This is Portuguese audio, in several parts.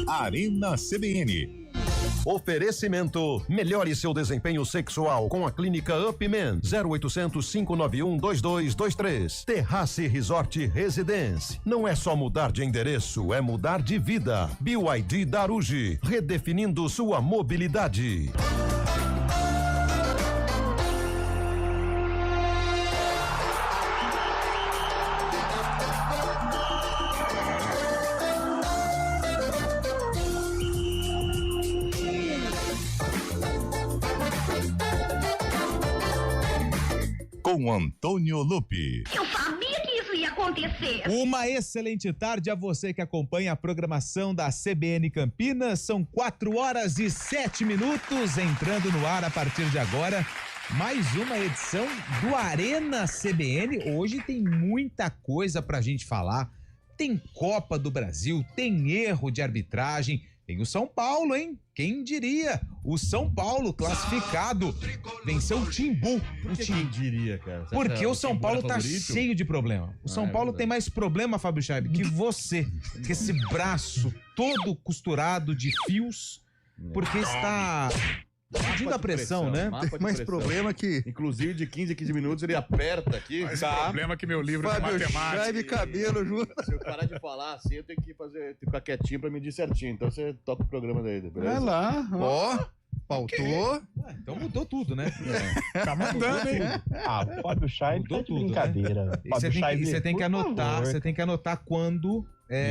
Arena CBN. Oferecimento: melhore seu desempenho sexual com a clínica Upman. 0800 591 2223. Terrace Resort Residence. Não é só mudar de endereço, é mudar de vida. BYD Darugi, redefinindo sua mobilidade. Com Antônio Lupi. Eu sabia que isso ia acontecer. Uma excelente tarde a você que acompanha a programação da CBN Campinas. São 4h07, entrando no ar a partir de agora. Mais uma edição do Arena CBN. Hoje tem muita coisa pra gente falar. Tem Copa do Brasil, tem erro de arbitragem, tem o São Paulo, hein? Quem diria? O São Paulo classificado venceu o Timbu. Quem diria, cara? Porque o São Paulo tá cheio de problema. O São Paulo tem mais problema, Fábio Scheib, que você. Com esse braço todo costurado de fios, porque está medindo a pressão, né? Tem mais problema que... Inclusive, de 15 a 15 minutos, ele aperta aqui. Mas o problema é que meu livro de matemática... Scheib cabelo junto. Se eu parar de falar assim, eu tenho que ficar quietinho pra medir certinho. Então você toca o programa daí, beleza? Vai lá, ó. Pautou. Então mudou tudo, né? Tá mandando, hein? Fábio Scheib Mudou tá de tudo, brincadeira. né? Você tem que anotar, você tem que anotar quando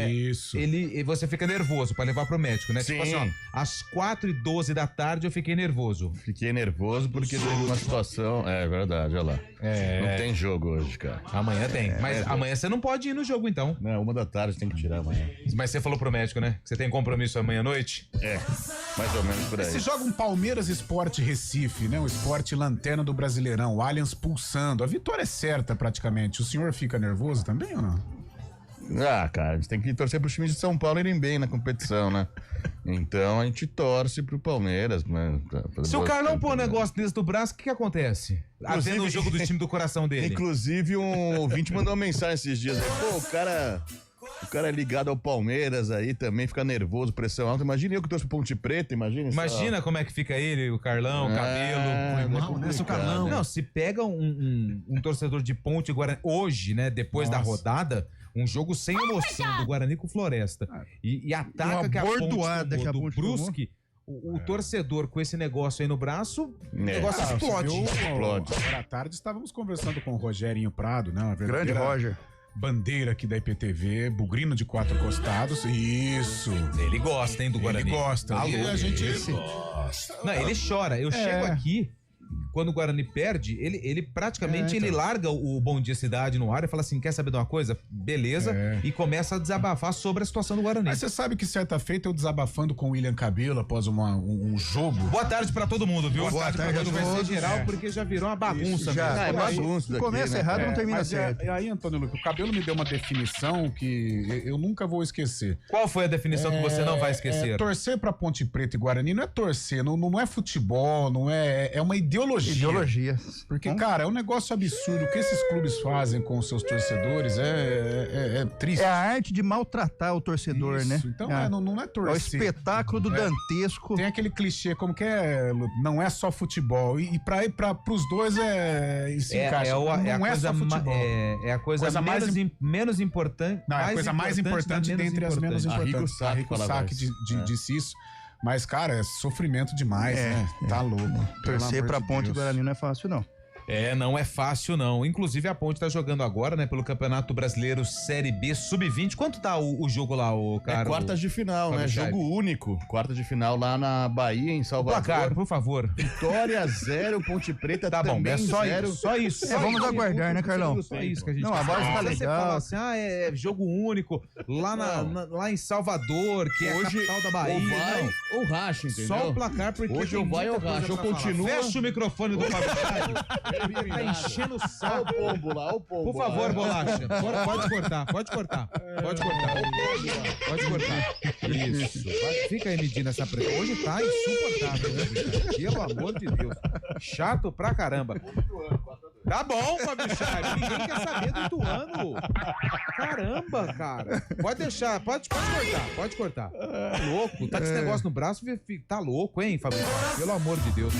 Isso. você fica nervoso pra levar pro médico, né? Sim. Tipo assim, ó, às 4h12 da tarde eu fiquei nervoso. Fiquei nervoso porque teve uma situação... É verdade, olha lá. Não tem jogo hoje, cara. Amanhã tem. Mas amanhã você não pode ir no jogo, então. Não, 1h tem que tirar amanhã. Mas você falou pro médico, né? Que você tem compromisso amanhã à noite? É, mais ou menos por aí. Se joga um Palmeiras Sport Recife, né? O esporte lanterna do Brasileirão, o Allianz pulsando. A vitória é certa praticamente. O senhor fica nervoso também ou não? Ah, cara, a gente tem que torcer pro time de São Paulo irem bem na competição, né? Então a gente torce pro Palmeiras, né? Se o Carlão pôr um negócio desse do braço, o que acontece? Vendo o jogo do time do coração dele. Inclusive, um ouvinte mandou uma mensagem esses dias. Pô, o cara é ligado ao Palmeiras aí também, fica nervoso, pressão alta. Imagina eu que torço pro Ponte Preta, Imagina como é que fica ele, o Carlão, o cabelo. Mal, né, seu Carlão? Não, se pega um torcedor de Ponte Guarani hoje, né, depois da rodada, um jogo sem emoção do Guarani com Floresta, e ataca que a Ponte tomou do Brusque, o torcedor com esse negócio aí no braço, o negócio explode. Explode. Agora à tarde estávamos conversando com o Rogerinho Prado, né? Grande Roger. Bandeira aqui da IPTV, bugrino de 4 costados. Isso. Ele gosta, hein, do Guarani. Ele gosta. Alô, A gente Não, ele chora. Eu chego aqui, quando o Guarani perde, ele praticamente ele larga o Bom Dia Cidade no ar e fala assim, quer saber de uma coisa? Beleza. E começa a desabafar sobre a situação do Guarani. Mas você sabe que certa feita eu desabafando com o William Cabelo após um jogo. Boa tarde pra todo mundo, viu? Boa tarde pra todo mundo. Vai ser todos. geral, porque já virou uma bagunça. Já, mesmo. é bagunça daqui, começa né? errado, não termina Mas certo. aí, Antônio Luque, o Cabelo me deu uma definição que eu nunca vou esquecer. Qual foi a definição que você não vai esquecer? Torcer pra Ponte Preta e Guarani não é torcer, não é futebol, não é uma ideologia. Ideologia. Porque, cara, é um negócio absurdo. O que esses clubes fazem com os seus torcedores é triste. É a arte de maltratar o torcedor, Isso. né? Então não é É o torcer. espetáculo do dantesco. Tem aquele clichê, como que é, não é só futebol. E pros dois se encaixa. Não é só futebol. É a coisa menos importante. Não, é a coisa mais importante dentre as menos importantes. A Rico Sack disse isso. Mas, cara, é sofrimento demais, né? Tá louco. Torcer pra Ponte Guarani não é fácil, não. Não é fácil não. Inclusive a Ponte tá jogando agora, né, pelo Campeonato Brasileiro Série B Sub-20. Quanto tá o jogo lá, o cara? Quartas de final, né? Jogo único. Quartas de final lá na Bahia, em Salvador. Placar, por favor. Vitória 0, Ponte Preta Tá bom, é só 0. isso. Só isso. Vamos aguardar, né, Carlão? Só isso que a gente Não, a base tá Você legal. fala assim, é jogo único lá, lá em Salvador, que é a capital da Bahia. Ou vai Não. ou racha, entendeu? Só o placar, porque hoje tem ou vai ou muita coisa racha. Ou pra falar. continua... Fecha o microfone do Fábio Scheib. Tá enchendo o Olha saco. o pombo lá, olha o pombo. Por favor, Bolacha. Pode cortar. Pode cortar. Isso. Fica aí medindo essa pressão. Hoje tá insuportável, né, bicho? Pelo amor de Deus. Chato pra caramba. Tá bom, Fábio Charles. Ninguém quer saber do Ituano. Caramba, cara. Pode deixar, pode cortar. Tá louco, tá com esse negócio no braço, tá louco, hein, Fábio? Pelo amor de Deus.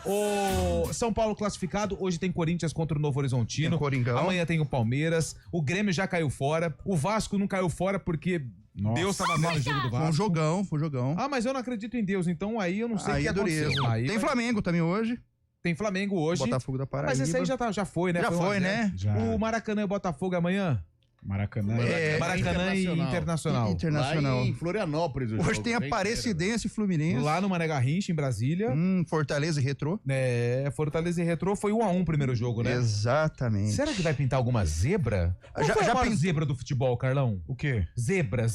O São Paulo classificado, hoje tem Corinthians contra o Novo Horizontino. Tem Coringão. Amanhã tem o Palmeiras. O Grêmio já caiu fora. O Vasco não caiu fora porque Deus tava vendo o jogo do Vasco. Foi um jogão. Ah, mas eu não acredito em Deus, então aí eu não sei o que aconteceu. Aí tem Flamengo também hoje. Tem Flamengo hoje. Botafogo da Paraíba. Mas esse aí já foi, né? Já foi, né? Já. O Maracanã e o Botafogo amanhã? Maracanã. Maracanã e Internacional. Lá em Florianópolis. o Hoje jogo, tem Aparecidense e Fluminense. Lá no Mané Garrincha, em Brasília. Fortaleza e Retrô. Fortaleza e Retrô foi 1-1 o primeiro jogo, né? Exatamente. Será que vai pintar alguma zebra? Qual foi a maior zebra do futebol, Carlão? O quê? Zebra.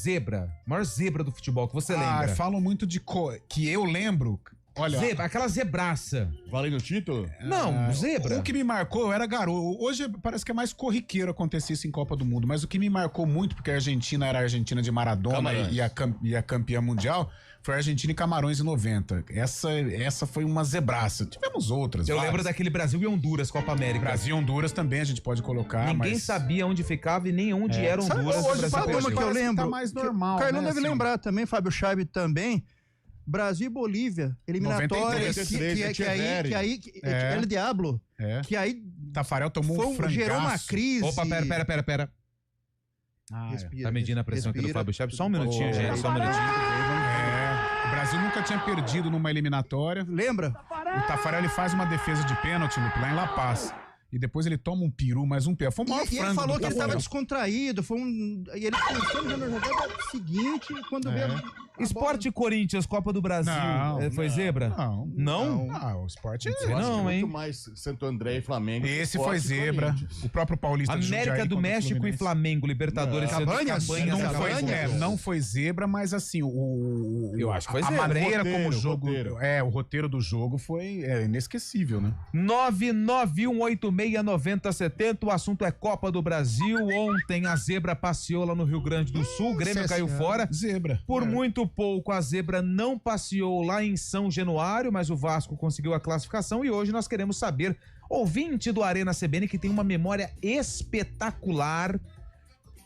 Maior zebra do futebol que você lembra. Falam muito de que eu lembro. Olha, Zebra, aquela zebraça. Valendo o título? Não, zebra. O que me marcou, eu era garoto. Hoje parece que é mais corriqueiro acontecer isso em Copa do Mundo, mas o que me marcou muito, porque a Argentina era a Argentina de Maradona e a campeã mundial, foi a Argentina e Camarões em 90. Essa foi uma zebraça. Tivemos outras. Eu lembro daquele Brasil e Honduras, Copa América. Brasil e Honduras também a gente pode colocar. Ninguém sabia onde ficava e nem onde era Honduras. Sabe uma que eu lembro? Tá mais normal, o Carlão né, deve assim. lembrar também, Fábio Chaves também. Brasil e Bolívia, eliminatórias, 93, que aí El Diablo, que aí Tafarel tomou um frangaço. gerou uma crise. Opa, pera. Respira, Tá medindo a pressão aqui do Fábio Chaves. Só um minutinho, gente, respira. só um minutinho. O Brasil nunca tinha perdido numa eliminatória. Lembra? O Tafarel ele faz uma defesa de pênalti lá em La Paz. E depois ele toma um peru, mais um peru. Foi o maior E ele frango falou do que ele Tafarel. estava descontraído. E ele pensou na jogada seguinte, quando veio. Esporte Corinthians, Copa do Brasil. Não, foi zebra? Não, o esporte Não, hein? Muito mais Santo André e Flamengo. Esse Esporte foi e zebra. Corinthians. O próprio Paulista de América Jundiaí do contra o México e Fluminense. Flamengo, Libertadores. Cabanhas? Não foi zebra, mas assim, Eu acho que foi a zebra, maneira hein? como o jogo. Roteiro. O roteiro do jogo foi inesquecível, né? 991869070. O assunto é Copa do Brasil. Ontem a zebra passeou lá no Rio Grande do Sul. O Grêmio caiu fora. Zebra. Por muito pouco, a zebra não passeou lá em São Januário, mas o Vasco conseguiu a classificação e hoje nós queremos saber, ouvinte do Arena CBN que tem uma memória espetacular,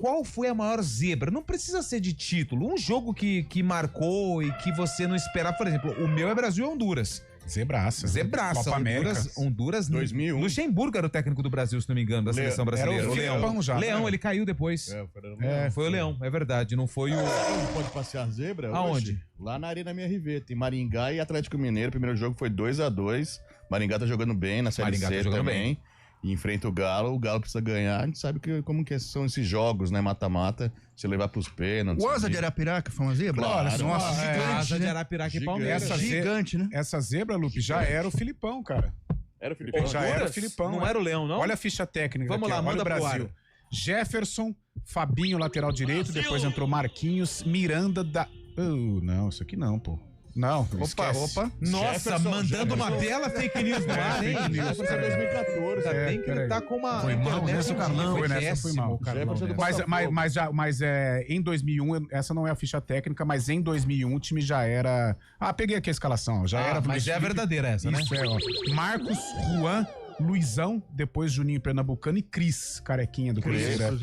qual foi a maior zebra? Não precisa ser de título, um jogo que marcou e que você não esperava. Por exemplo, o meu é Brasil e Honduras. Zebraça. Zebraça. Copa Honduras 2001. Luxemburgo era o técnico do Brasil, se não me engano, da seleção brasileira. Era o Leão já. Leão, ele caiu depois. Foi o Leão, é verdade, não foi o... Onde pode passear zebra? Aonde? Hoje? Lá na Arena MRV. Tem Maringá e Atlético Mineiro. O primeiro jogo foi 2-2. Maringá tá jogando bem na Série Maringá C tá jogando também. E enfrenta o Galo precisa ganhar. A gente sabe como que são esses jogos, né? Mata-mata, se levar pros pênaltis. O Asa de Arapiraca foi uma zebra? Claro. Nossa, Asa gigante, de né? Arapiraca e Gigante. Palmeiras. Gigante, né? Essa zebra, Lupe, já era o Filipão, cara. Era o Filipão? Já era o Filipão. Não era o Leão, não? Olha a ficha técnica. Vamos aqui, lá, olha manda o pro Brasil. ar. Jefferson, Fabinho, lateral direito, depois entrou Marquinhos, Miranda da... não, isso aqui não, pô. Não, esquece. Nossa, Jefferson, mandando uma bela fake news no ar, hein? Jefferson é 2014. Ainda bem que ele tá com uma... Foi mal internet nessa, Carlão, foi nessa, péssimo, foi mal. Carlão, Jefferson do nessa. Botafogo. Mas em 2001, essa não é a ficha técnica, mas em 2001 o time já era... peguei aqui a escalação, já era... Mas é a verdadeira essa, né? Isso, Marcos, Juan, Luizão, depois Juninho Pernambucano e Cris, carequinha do Cruzeiro.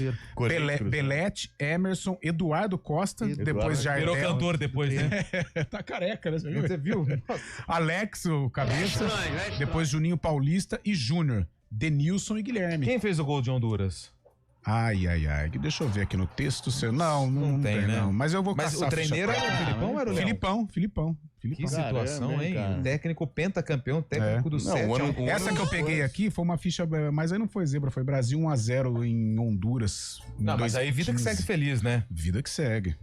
Belete, Emerson, Eduardo Costa, depois Jardel. Virou cantor depois, né? Tá careca, né? Você viu? Alex, o cabeça, depois Juninho Paulista e Júnior, Denilson e Guilherme. Quem fez o gol de Honduras? Ai. Deixa eu ver aqui no texto seu. Não tem, né? não. Mas eu vou Mas caçar o treineiro a ficha era o Filipão ou era o Leão? Filipão. Que situação, Caramba, hein? cara. Técnico pentacampeão, técnico do 7. Essa que eu peguei aqui foi uma ficha, mas aí não foi zebra, foi Brasil 1-0 em Honduras. Não, mas aí vida que segue feliz, né? Vida que segue.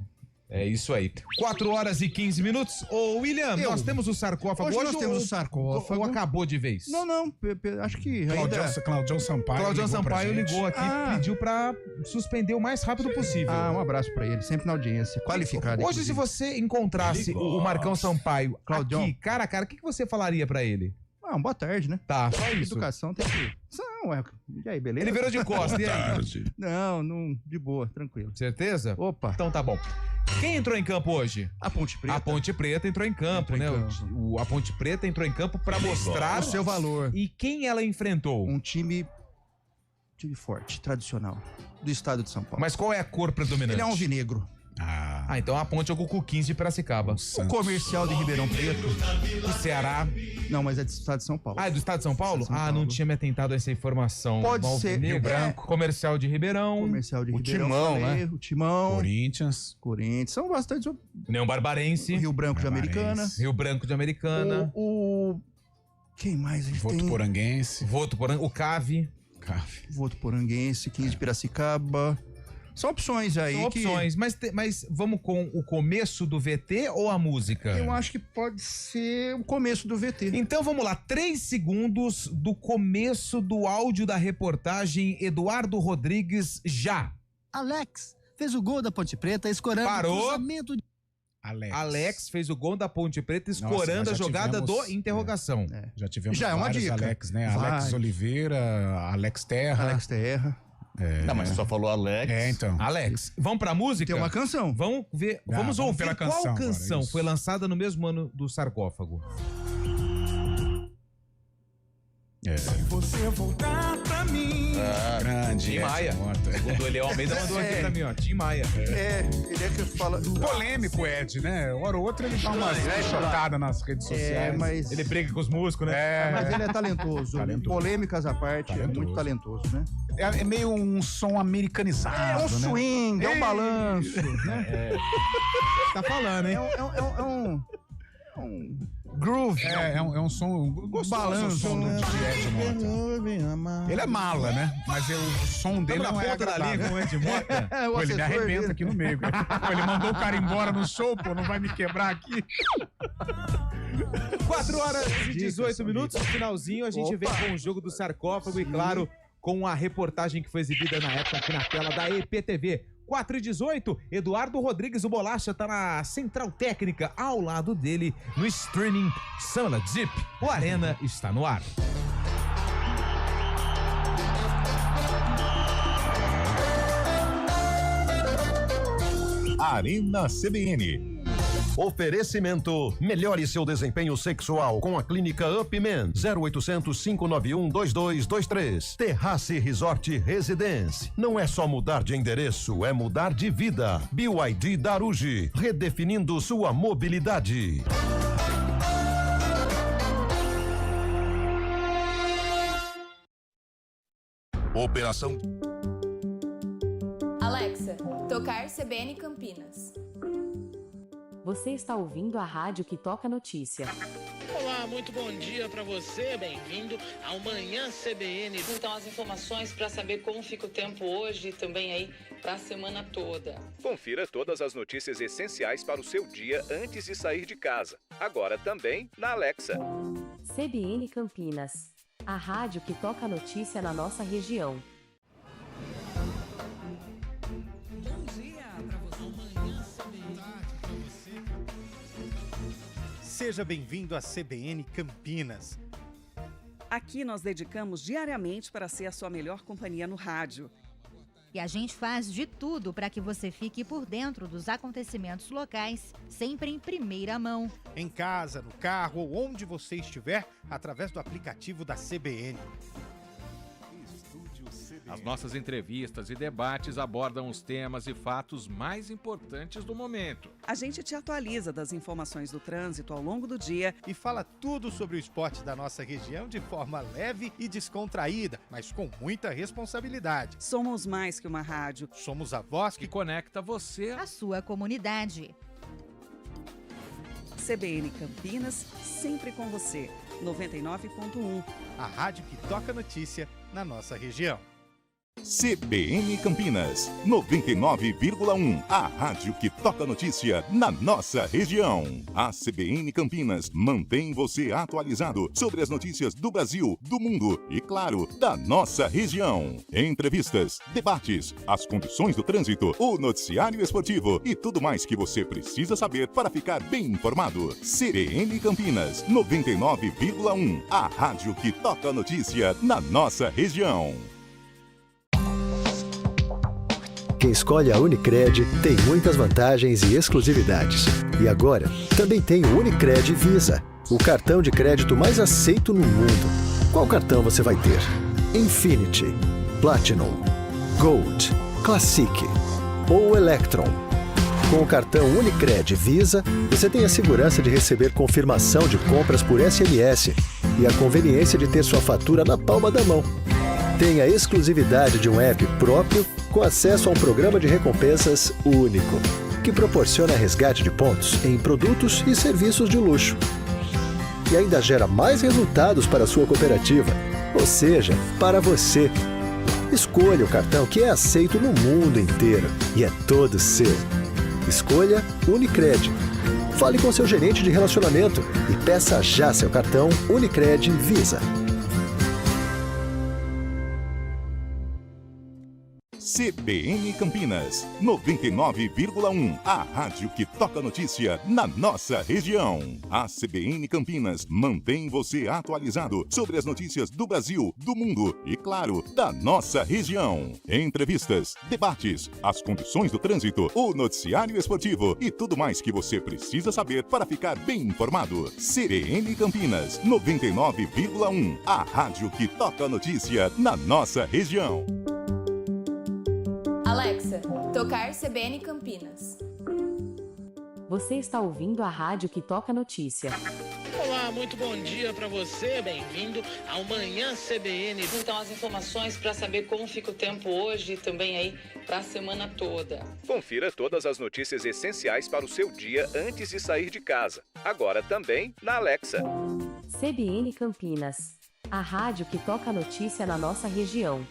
É isso aí. 4h15. Ô, William, nós temos o sarcófago. Hoje nós temos o sarcófago. Ou acabou de vez? Não, acho que ainda... Claudião Sampaio. Claudião Sampaio pra gente. ligou aqui, pediu pra suspender o mais rápido possível. Um abraço pra ele, sempre na audiência, qualificado. Hoje, se você encontrasse o Marcão Sampaio Claudião. aqui, cara a cara, o que você falaria pra ele? Boa tarde, né? Tá, só isso. Educação tem que... E aí, beleza? Ele virou de costas, e aí? Não, de boa, tranquilo. Certeza? Opa. Então tá bom. Quem entrou em campo hoje? A Ponte Preta. A Ponte Preta entrou em campo, Entrou em né? campo. A Ponte Preta entrou em campo pra mostrar O seu valor. E quem ela enfrentou? Um time time forte, tradicional, do estado de São Paulo. Mas qual é a cor predominante? Ele é um alvinegro. Ah, então a Ponte é o Cucu 15 de Piracicaba. O Comercial de Ribeirão Preto. O Ceará. Não, mas é do estado de São Paulo. Ah, é do estado de São Paulo? São Paulo. Não tinha me atentado a essa informação. Pode ser. Rio Branco. Comercial de Ribeirão. Comercial de O Ribeirão. Timão, né? O Timão. Corinthians. São bastante. União Barbarense. Rio Branco de Americana. Rio Branco de Americana. Quem mais a gente tem? Votuporanguense. O CAV. Votuporanguense, 15 de Piracicaba. São opções aí. São opções, mas vamos com o começo do VT ou a música? Eu acho que pode ser o começo do VT. Então vamos lá, 3 segundos do começo do áudio da reportagem Eduardo Rodrigues já. Alex fez o gol da Ponte Preta escorando Parou. o cruzamento de... Alex fez o gol da Ponte Preta escorando a jogada do interrogação. Já tivemos Já é uma vários dica. Alex, né? Vários. Alex Oliveira, Alex Terra. Alex Terra. Não, mas só falou Alex. Então. Alex, vamos pra música? Tem uma canção. Vamos ver, vamos vamos ouvir pela qual canção canção agora, isso. foi lançada no mesmo ano do sarcófago. Você voltar pra mim. Grande. Tim Maia. O do Eliel Almeida mandou aqui pra mim, ó. Tim Maia. Ele é que fala. Polêmico, Ed, né? Hora ou outra ele dá umas chocadas nas redes sociais. Mas Ele briga com os músicos, né? mas ele é talentoso. Polêmicas à parte, é muito talentoso, né? É meio um som americanizado, É um né? swing, é um balanço, né? Tá falando, hein? É um groove. É um som gostoso, Balanço, o som né? de Ed Mota. Ele é mala, né? Mas o som dele Tamo não na é ponta da agradável. língua, o Ed Mota. Pô, ele me arrebenta aqui no meio. Pô, ele mandou o cara embora no show, pô, não vai me quebrar aqui. 4 horas e 18 minutos, no finalzinho a gente vem com o jogo do sarcófago e, claro, com a reportagem que foi exibida na época aqui na tela da EPTV. 4 e 18, Eduardo Rodrigues, o Bolacha, tá na central técnica, ao lado dele, no streaming Sala Zip. O Arena está no ar. Arena CBN. Oferecimento: melhore seu desempenho sexual com a clínica UpMen. 0800 591 2223. Terrace Resort Residence. Não é só mudar de endereço, é mudar de vida. BYD Darugi, redefinindo sua mobilidade. Operação Alexa, tocar CBN Campinas. Você está ouvindo a rádio que toca notícia. Olá, muito bom dia para você, bem-vindo ao Manhã CBN. Então, as informações para saber como fica o tempo hoje e também aí para a semana toda. Confira todas as notícias essenciais para o seu dia antes de sair de casa. Agora também na Alexa. CBN Campinas, a rádio que toca notícia na nossa região. Seja bem-vindo à CBN Campinas. Aqui nós dedicamos diariamente para ser a sua melhor companhia no rádio. E a gente faz de tudo para que você fique por dentro dos acontecimentos locais, sempre em primeira mão. Em casa, no carro ou onde você estiver, através do aplicativo da CBN. As nossas entrevistas e debates abordam os temas e fatos mais importantes do momento. A gente te atualiza das informações do trânsito ao longo do dia e fala tudo sobre o esporte da nossa região de forma leve e descontraída, mas com muita responsabilidade. Somos mais que uma rádio. Somos a voz que conecta você à sua comunidade. CBN Campinas, sempre com você. 99.1. A rádio que toca notícia na nossa região. CBN Campinas, 99,1. A rádio que toca notícia na nossa região. A CBN Campinas mantém você atualizado sobre as notícias do Brasil, do mundo e, claro, da nossa região. Entrevistas, debates, as condições do trânsito, o noticiário esportivo e tudo mais que você precisa saber para ficar bem informado. CBN Campinas, 99,1. A rádio que toca notícia na nossa região. Quem escolhe a Unicred tem muitas vantagens e exclusividades. E agora, também tem o Unicred Visa, o cartão de crédito mais aceito no mundo. Qual cartão você vai ter? Infinity, Platinum, Gold, Classic ou Electron. Com o cartão Unicred Visa, você tem a segurança de receber confirmação de compras por SMS e a conveniência de ter sua fatura na palma da mão. Tem a exclusividade de um app próprio com acesso a um programa de recompensas único, que proporciona resgate de pontos em produtos e serviços de luxo. E ainda gera mais resultados para a sua cooperativa, ou seja, para você. Escolha o cartão que é aceito no mundo inteiro e é todo seu. Escolha Unicred. Fale com seu gerente de relacionamento e peça já seu cartão Unicred Visa. CBN Campinas, 99,1. A rádio que toca notícia na nossa região. A CBN Campinas mantém você atualizado sobre as notícias do Brasil, do mundo e, claro, da nossa região. Entrevistas, debates, as condições do trânsito, o noticiário esportivo e tudo mais que você precisa saber para ficar bem informado. CBN Campinas, 99,1. A rádio que toca notícia na nossa região. Alexa, tocar CBN Campinas. Você está ouvindo a rádio que toca notícia. Olá, muito bom dia para você, bem-vindo ao Manhã CBN. Então, as informações para saber como fica o tempo hoje e também aí para a semana toda. Confira todas as notícias essenciais para o seu dia antes de sair de casa. Agora também na Alexa. CBN Campinas, a rádio que toca notícia na nossa região.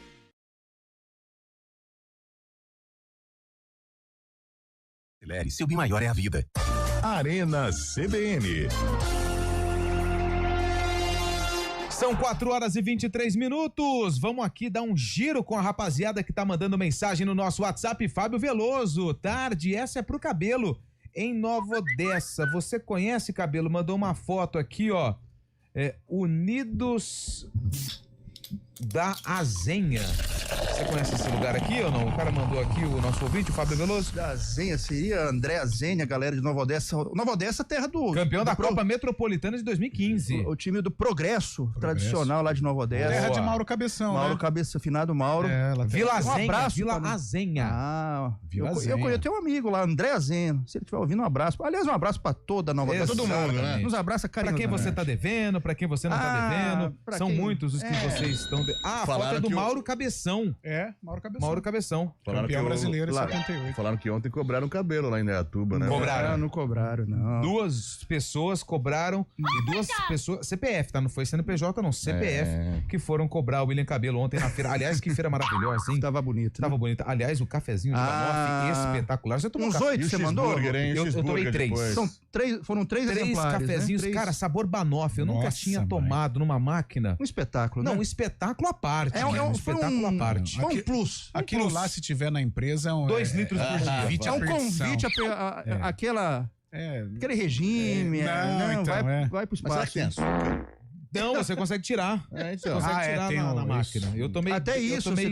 Seu bem maior é a vida. Arena CBN. São 4h23. Vamos aqui dar um giro com a rapaziada que tá mandando mensagem no nosso WhatsApp. Fábio Veloso, tarde, essa é pro Cabelo, em Nova Odessa. Você conhece, Cabelo? Mandou uma foto aqui, ó. Unidos da Azenha. Você conhece esse lugar aqui ou não? O cara mandou aqui, o nosso ouvinte, o Fábio Veloso. Da Azenha, seria André Azenha, galera de Nova Odessa. Nova Odessa, terra do... Campeão da Copa Metropolitana de 2015. O time do Progresso, tradicional lá de Nova Odessa. Terra de Mauro Cabeção, Mauro Cabeça, finado Mauro. Vila Azenha. Um abraço. Vila Azenha. Eu tenho um amigo lá, André Azenha. Se ele estiver ouvindo, um abraço. Aliás, um abraço pra toda a Nova Odessa. Todo mundo, né? Nos abraça carinhosamente. Pra quem você tá devendo, pra quem você não tá devendo. São muitos os que vocês estão... a foto é do Mauro Cabeção. Mauro Cabeção. Campeão brasileiro em 78. Falaram que ontem cobraram cabelo lá em Indaiatuba, né? Não cobraram, não. 2 pessoas cobraram, e 2 pessoas, CPF, tá? Não foi CNPJ, não, CPF, que foram cobrar o William Cabelo ontem na feira. Aliás, que feira maravilhosa, hein? Tava bonito. Tava bonita. Aliás, o cafezinho de Banoff, espetacular. Você tomou uns 8 que você mandou? Eu tomei 3. Foram 3 exemplares, cafezinhos, né? cara, sabor Banoff. Eu nunca tinha tomado numa máquina. Um espetáculo, né? Não, um espetáculo à parte. Um espetáculo à parte. Foi um plus. Aquilo lá, se tiver na empresa, 2 litros por dia. É um convite aquele regime. Vai pro espaço. Mas será que tem açúcar? Não, você consegue tirar. Você consegue tirar na máquina. Eu tomei,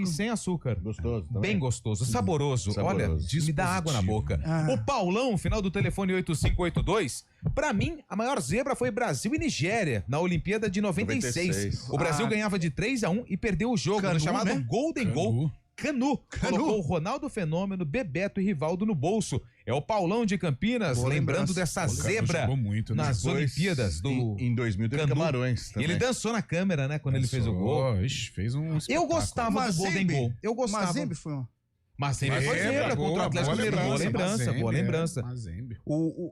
sem açúcar. Gostoso. Também. Bem gostoso. Saboroso. Olha, me dá água na boca. O Paulão, final do telefone 8582. Pra mim, a maior zebra foi Brasil e Nigéria, na Olimpíada de 96. O Brasil ganhava de 3-1 e perdeu o jogo no chamado Golden Goal. Canu colocou o Ronaldo Fenômeno, Bebeto e Rivaldo no bolso. É o Paulão de Campinas, lembrando dessa zebra nas Olimpíadas do... Em 2000 teve Camarões também. Ele dançou na câmera, né, quando ele fez o gol. Fez um espetáculo. Eu gostava do Golden Goal. Eu gostava. Mazembe foi um... Mazembe foi zebra contra o Atlético Mineiro. Boa lembrança.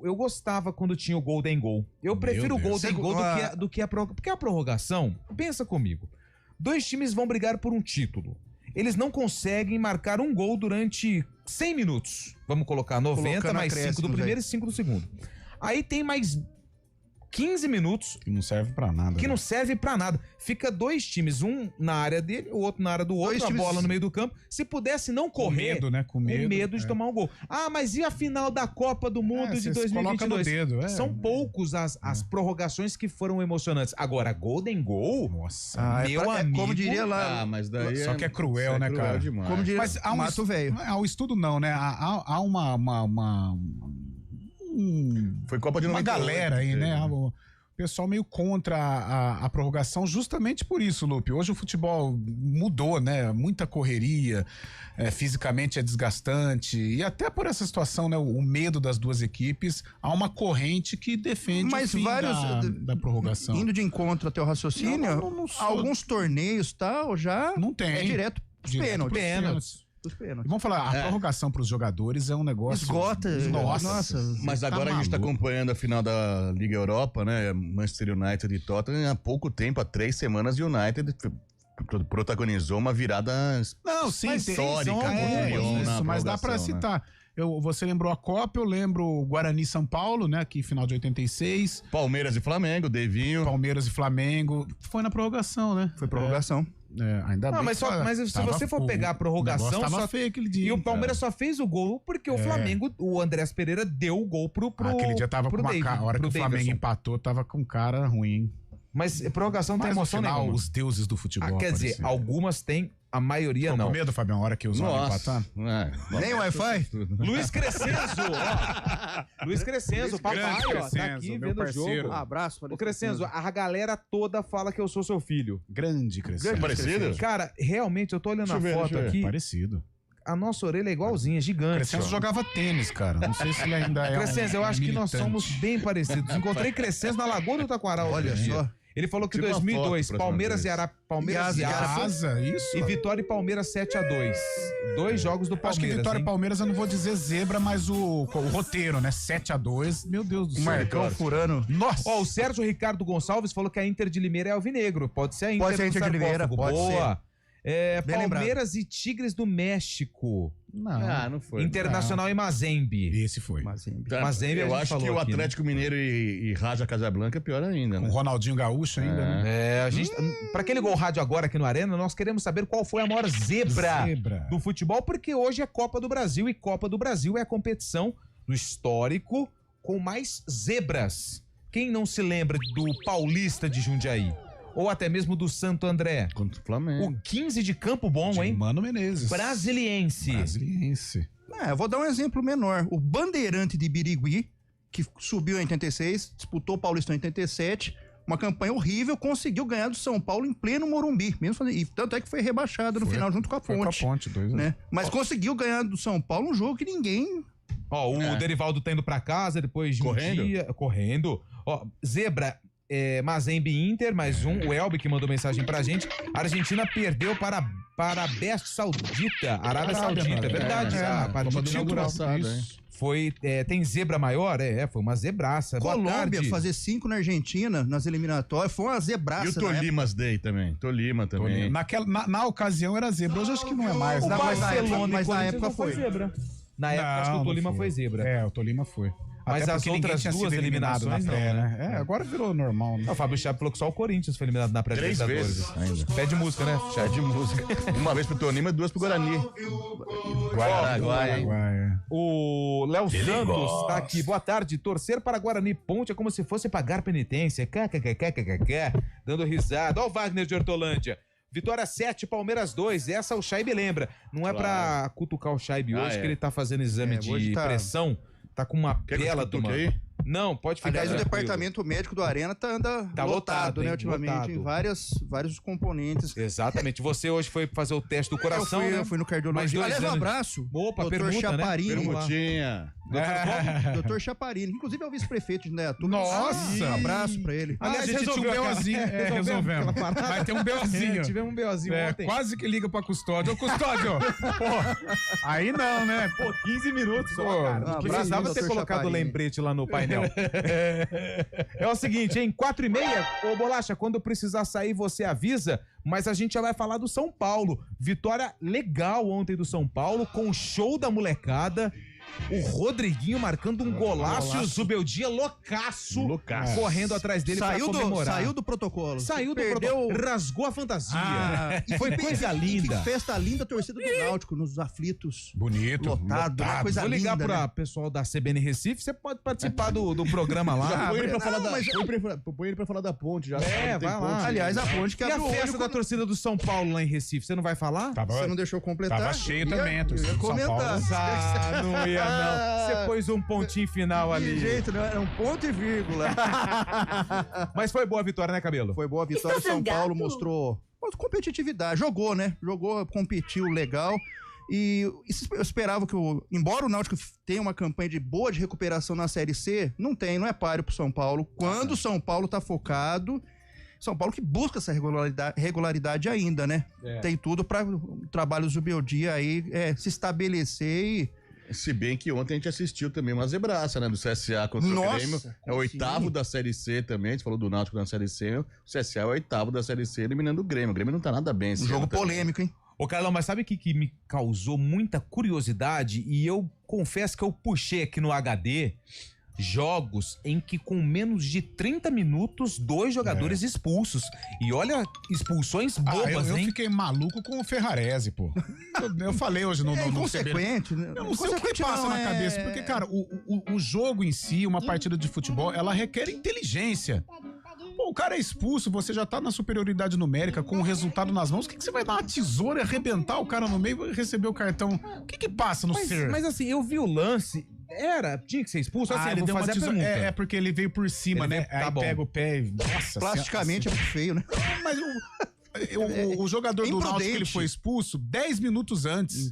Eu gostava quando tinha o Golden Goal. Eu prefiro o Golden Goal do que a prorrogação. Porque a prorrogação, pensa comigo, 2 times vão brigar por um título. Eles não conseguem marcar um gol durante 100 minutos. Vamos colocar 90 mais 5 do primeiro e 5 do segundo. Aí tem mais 15 minutos. Que não serve pra nada. Que não serve pra nada. Fica 2 times, um na área dele, o outro na área do outro, a bola no meio do campo. Se pudesse não correr... Com medo de tomar um gol. Ah, mas e a final da Copa do Mundo de 2022? Dedo, São poucos as prorrogações que foram emocionantes. Agora, Golden Goal... Nossa. Meu amigo... Como diria lá... mas daí só que é cruel, né, cara? Demais. Como diria, mas há um velho. Há um estudo não, né? Há uma foi Copa de 98. Uma galera aí, né? O pessoal meio contra a prorrogação justamente por isso, Lupe. Hoje o futebol mudou, né? Muita correria, fisicamente é desgastante e até por essa situação, né? O medo das duas equipes, há uma corrente que defende o fim da prorrogação. Indo de encontro até o raciocínio, alguns torneios tal já não tem. É direto pros pênaltis. Vamos falar, a prorrogação para os jogadores é um negócio... Esgota. Nossa. Mas agora a gente tá acompanhando a final da Liga Europa, né? Manchester United e Tottenham. Há pouco tempo, há 3 semanas, o United protagonizou uma virada histórica contra o Lyon na mas dá para citar. Você lembrou a Copa, eu lembro o Guarani São Paulo, né? Que final de 86. Palmeiras e Flamengo, Devinho. Palmeiras e Flamengo. Foi na prorrogação, né? Foi prorrogação. Ainda bem. Mas se você for pegar a prorrogação, tava feio aquele dia, e o Palmeiras só fez o gol porque o Flamengo, o Andrés Pereira deu o gol pro aquele dia tava com uma cara, a hora que o Flamengo empatou, tava com cara ruim. Mas prorrogação não tem emoção nenhuma. Os deuses do futebol. Quer dizer, algumas tem, a maioria não. Com medo, Fabião, a hora que os homens empatar? Nem Wi-Fi? Luiz Crescenzo, Luiz Crescenzo, papai, tá aqui vendo o jogo. Um abraço para o Crescenzo. A galera toda fala que eu sou seu filho. Grande Crescenzo. Parecido? Cara, realmente, eu tô olhando a foto aqui. Parecido. A nossa orelha é igualzinha, gigante. Crescenzo jogava tênis, cara. Não sei se ele ainda é Crescenzo, eu acho que nós somos bem parecidos. Encontrei Crescenzo na Lagoa do Taquaral. Olha só. Ele falou que em 2002, Palmeiras e Asa, isso. E Vitória e Palmeiras 7-2. 2 jogos do Palmeiras. Acho que Vitória e Palmeiras eu não vou dizer zebra, mas o roteiro, né? 7-2. Meu Deus do céu. Marcão furando. Nossa. O Sérgio Ricardo Gonçalves falou que a Inter de Limeira é alvinegro. Pode ser a Inter, de Limeira. Pode ser. lembrado. Palmeiras e Tigres do México. Não foi. Internacional e Mazembe. Esse foi. Mazembe eu acho que o Atlético Mineiro e Raja Casablanca é pior ainda, né? O Ronaldinho Gaúcho ainda, né? A gente, pra quem ligou o rádio agora aqui no Arena, nós queremos saber qual foi a maior zebra do futebol, porque hoje é Copa do Brasil e Copa do Brasil é a competição do histórico com mais zebras. Quem não se lembra do Paulista de Jundiaí? Ou até mesmo do Santo André. Contra o Flamengo. O 15 de Campo Bom, hein? Mano Menezes. Brasiliense. Eu vou dar um exemplo menor. O Bandeirante de Birigui, que subiu em 86, disputou o Paulista em 87, uma campanha horrível, conseguiu ganhar do São Paulo em pleno Morumbi. E tanto é que foi rebaixado no final junto com a Ponte. Foi com a Ponte, 2 né? Mas conseguiu ganhar do São Paulo um jogo que ninguém... O Derivaldo tá indo pra casa depois de um dia... Correndo. Zebra... Mazembe Inter, mais um, o Elbe que mandou mensagem pra gente. A Argentina perdeu para a Best Saudita, Arábia Saudita, é verdade. A partida inaugural. Foi, tem zebra maior? Foi uma zebraça. Colômbia fazer 5 na Argentina, nas eliminatórias, foi uma zebraça. E o Tolimas Day também. Tolima também. Na ocasião era zebra, hoje acho que não é mais. Mas na época foi zebra. Na época acho que o Tolima foi zebra. O Tolima foi. Mas as outras duas eliminações não, né? Agora virou normal, né? O Fábio Chaves falou que só o Corinthians foi eliminado na pré-libertadores. 3 vezes ainda. Pede música, né? Pede música. Uma vez pro Tolima e 2 pro Guarani. O Léo Santos tá aqui. Boa tarde. Torcer para Guarani Ponte é como se fosse pagar penitência. Dando risada. Ó o Wagner de Hortolândia. Vitória 7, Palmeiras 2. Essa o Chaib lembra. Não é pra cutucar o Chaib hoje, que ele tá fazendo exame de pressão. Tá com uma bela do aí? Não, pode ficar. Aliás, o departamento médico do Arena tá lotado, né, ultimamente, em vários componentes. Exatamente. Você hoje foi fazer o teste do coração, eu fui no cardiologista. Aliás, um abraço. Opa, doutor Chaparini. Perguntinha. Doutor Chaparini. Inclusive é o vice-prefeito de Indaiatuba. Nossa! Um abraço pra ele. Aliás, a gente tinha um BOzinho. Resolvemos. Vai ter um BOzinho. Tivemos um BOzinho ontem. Quase que liga pra custódio. Ô, custódio! Aí não, né? 15 minutos só, cara. Não precisava ter colocado o lembrete lá no painel. É o seguinte, hein? 4h30, ô Bolacha, quando precisar sair você avisa, mas a gente já vai falar do São Paulo. Vitória legal ontem do São Paulo, com o show da molecada. O Rodriguinho marcando um golaço e o Zubeldia loucaço correndo atrás dele pra comemorar. Saiu do protocolo. Rasgou a fantasia. E foi coisa linda. Que festa linda a torcida do Náutico nos aflitos. Bonito. Lotado. Coisa Vou ligar linda, pra pessoal da CBN Recife, você pode participar do programa lá. Já põe ele pra falar da Ponte. Já vai lá. Aliás, a Ponte que e a festa da torcida do São Paulo lá em Recife, você não vai falar? Você não deixou completar? Tava cheio também a torcida do São Paulo. Não ia não. Você pôs um pontinho final ali. De jeito, não, era um ponto e vírgula. Mas foi boa a vitória, né, Cabelo? Foi boa a vitória. São Paulo mostrou competitividade. Jogou, né? Competiu legal. E eu esperava que, embora o Náutico tenha uma campanha boa de recuperação na Série C, não é páreo pro São Paulo. Quando o São Paulo tá focado, São Paulo que busca essa regularidade ainda, né? Tem tudo para o trabalho do Zubeldia aí se estabelecer e... Se bem que ontem a gente assistiu também uma zebraça, né? Do CSA contra o Grêmio. É o 8º da Série C também. A gente falou do Náutico na Série C. O CSA é o 8º da Série C, eliminando o Grêmio. O Grêmio não tá nada bem. Um jogo polêmico, hein? Ô, Carlão, mas sabe o que me causou muita curiosidade? E eu confesso que eu puxei aqui no HD jogos em que com menos de 30 minutos, 2 jogadores expulsos. E olha, expulsões bobas, eu hein? Eu fiquei maluco com o Ferrarese, pô. Eu falei hoje no inconsequente, né? Eu não sei o que passa na cabeça. Porque, cara, o jogo em si, uma partida de futebol, ela requer inteligência. Pô, o cara é expulso, você já tá na superioridade numérica com o resultado nas mãos. O que você vai dar uma tesoura e arrebentar o cara no meio e receber o cartão? O que passa no ser? Mas assim, eu vi o lance... Tinha que ser expulso? Assim, ele deu uma tesoura. É porque ele veio por cima, né? Aí pega o pé e... Nossa, plasticamente é muito feio, né? Mas o jogador do Náutico, ele foi expulso 10 minutos antes.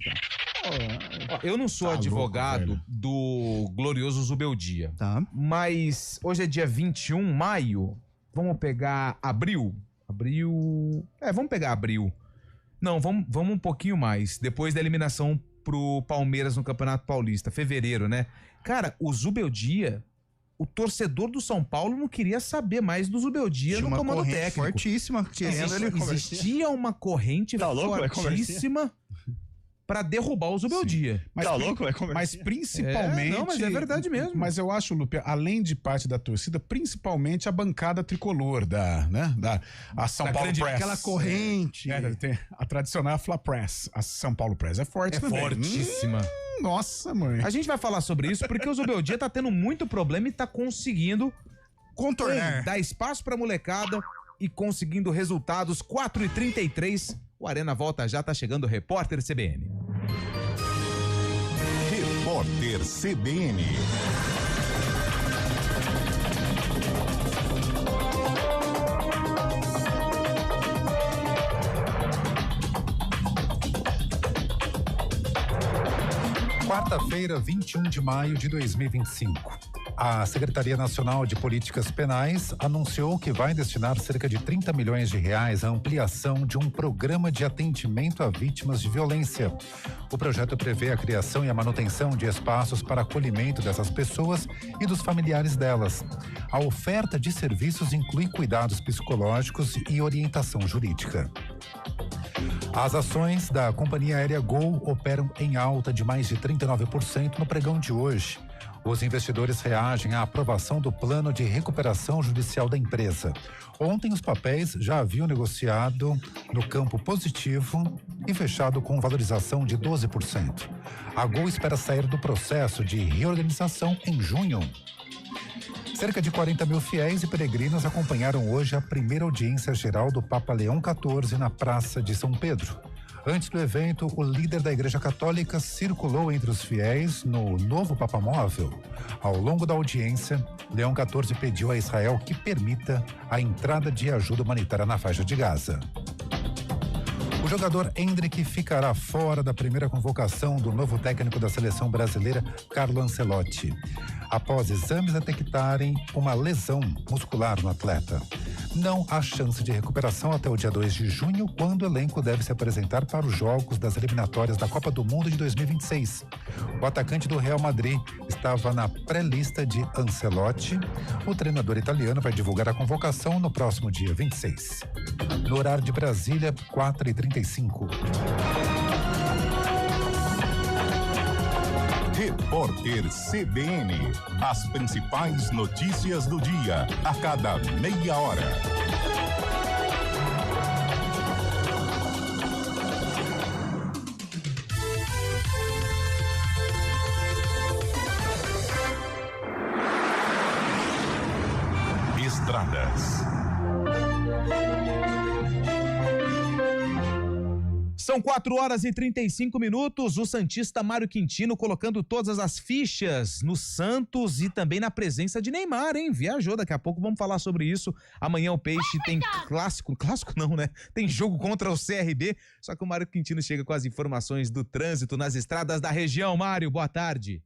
Eu não sou advogado do glorioso Zubeldia. Tá. Mas hoje é dia 21 de maio. Vamos pegar abril? Vamos pegar abril. Não, vamos um pouquinho mais. Depois da eliminação pro Palmeiras no Campeonato Paulista, fevereiro, né? Cara, o Zubeldia, o torcedor do São Paulo não queria saber mais do Zubeldia no comando técnico. Fortíssima. Existia uma corrente fortíssima pra derrubar o Zubeldia. Mas principalmente... Não, mas é verdade mesmo. Mas eu acho, Lupe, além de parte da torcida, principalmente a bancada tricolor a São Paulo Press. Aquela corrente. Tem a tradicional Fla Press. A São Paulo Press é forte também. Fortíssima. Nossa, mãe. A gente vai falar sobre isso porque o Zubeldia tá tendo muito problema e tá conseguindo contornar. Dar espaço pra molecada e conseguindo resultados. 4h33. O Arena volta já, tá chegando o Repórter CBN. Repórter CBN. Quarta-feira, 21 de maio de 2025. A Secretaria Nacional de Políticas Penais anunciou que vai destinar cerca de 30 milhões de reais à ampliação de um programa de atendimento a vítimas de violência. O projeto prevê a criação e a manutenção de espaços para acolhimento dessas pessoas e dos familiares delas. A oferta de serviços inclui cuidados psicológicos e orientação jurídica. As ações da companhia aérea Gol operam em alta de mais de 39% no pregão de hoje. Os investidores reagem à aprovação do plano de recuperação judicial da empresa. Ontem, os papéis já haviam negociado no campo positivo e fechado com valorização de 12%. A Gol espera sair do processo de reorganização em junho. Cerca de 40 mil fiéis e peregrinos acompanharam hoje a primeira audiência geral do Papa Leão XIV na Praça de São Pedro. Antes do evento, o líder da Igreja Católica circulou entre os fiéis no novo papamóvel. Ao longo da audiência, Leão XIV pediu a Israel que permita a entrada de ajuda humanitária na faixa de Gaza. O jogador Endrick ficará fora da primeira convocação do novo técnico da seleção brasileira, Carlo Ancelotti, após exames detectarem uma lesão muscular no atleta. Não há chance de recuperação até o dia 2 de junho, quando o elenco deve se apresentar para os jogos das eliminatórias da Copa do Mundo de 2026. O atacante do Real Madrid estava na pré-lista de Ancelotti. O treinador italiano vai divulgar a convocação no próximo dia 26. No horário de Brasília, 4h35. Repórter CBN. As principais notícias do dia, a cada meia hora. Estradas. São 4h35. O santista Mário Quintino colocando todas as fichas no Santos e também na presença de Neymar, hein? Viajou, daqui a pouco vamos falar sobre isso. Amanhã o Peixe tem clássico não, né? Tem jogo contra o CRB, só que o Mário Quintino chega com as informações do trânsito nas estradas da região. Mário, boa tarde.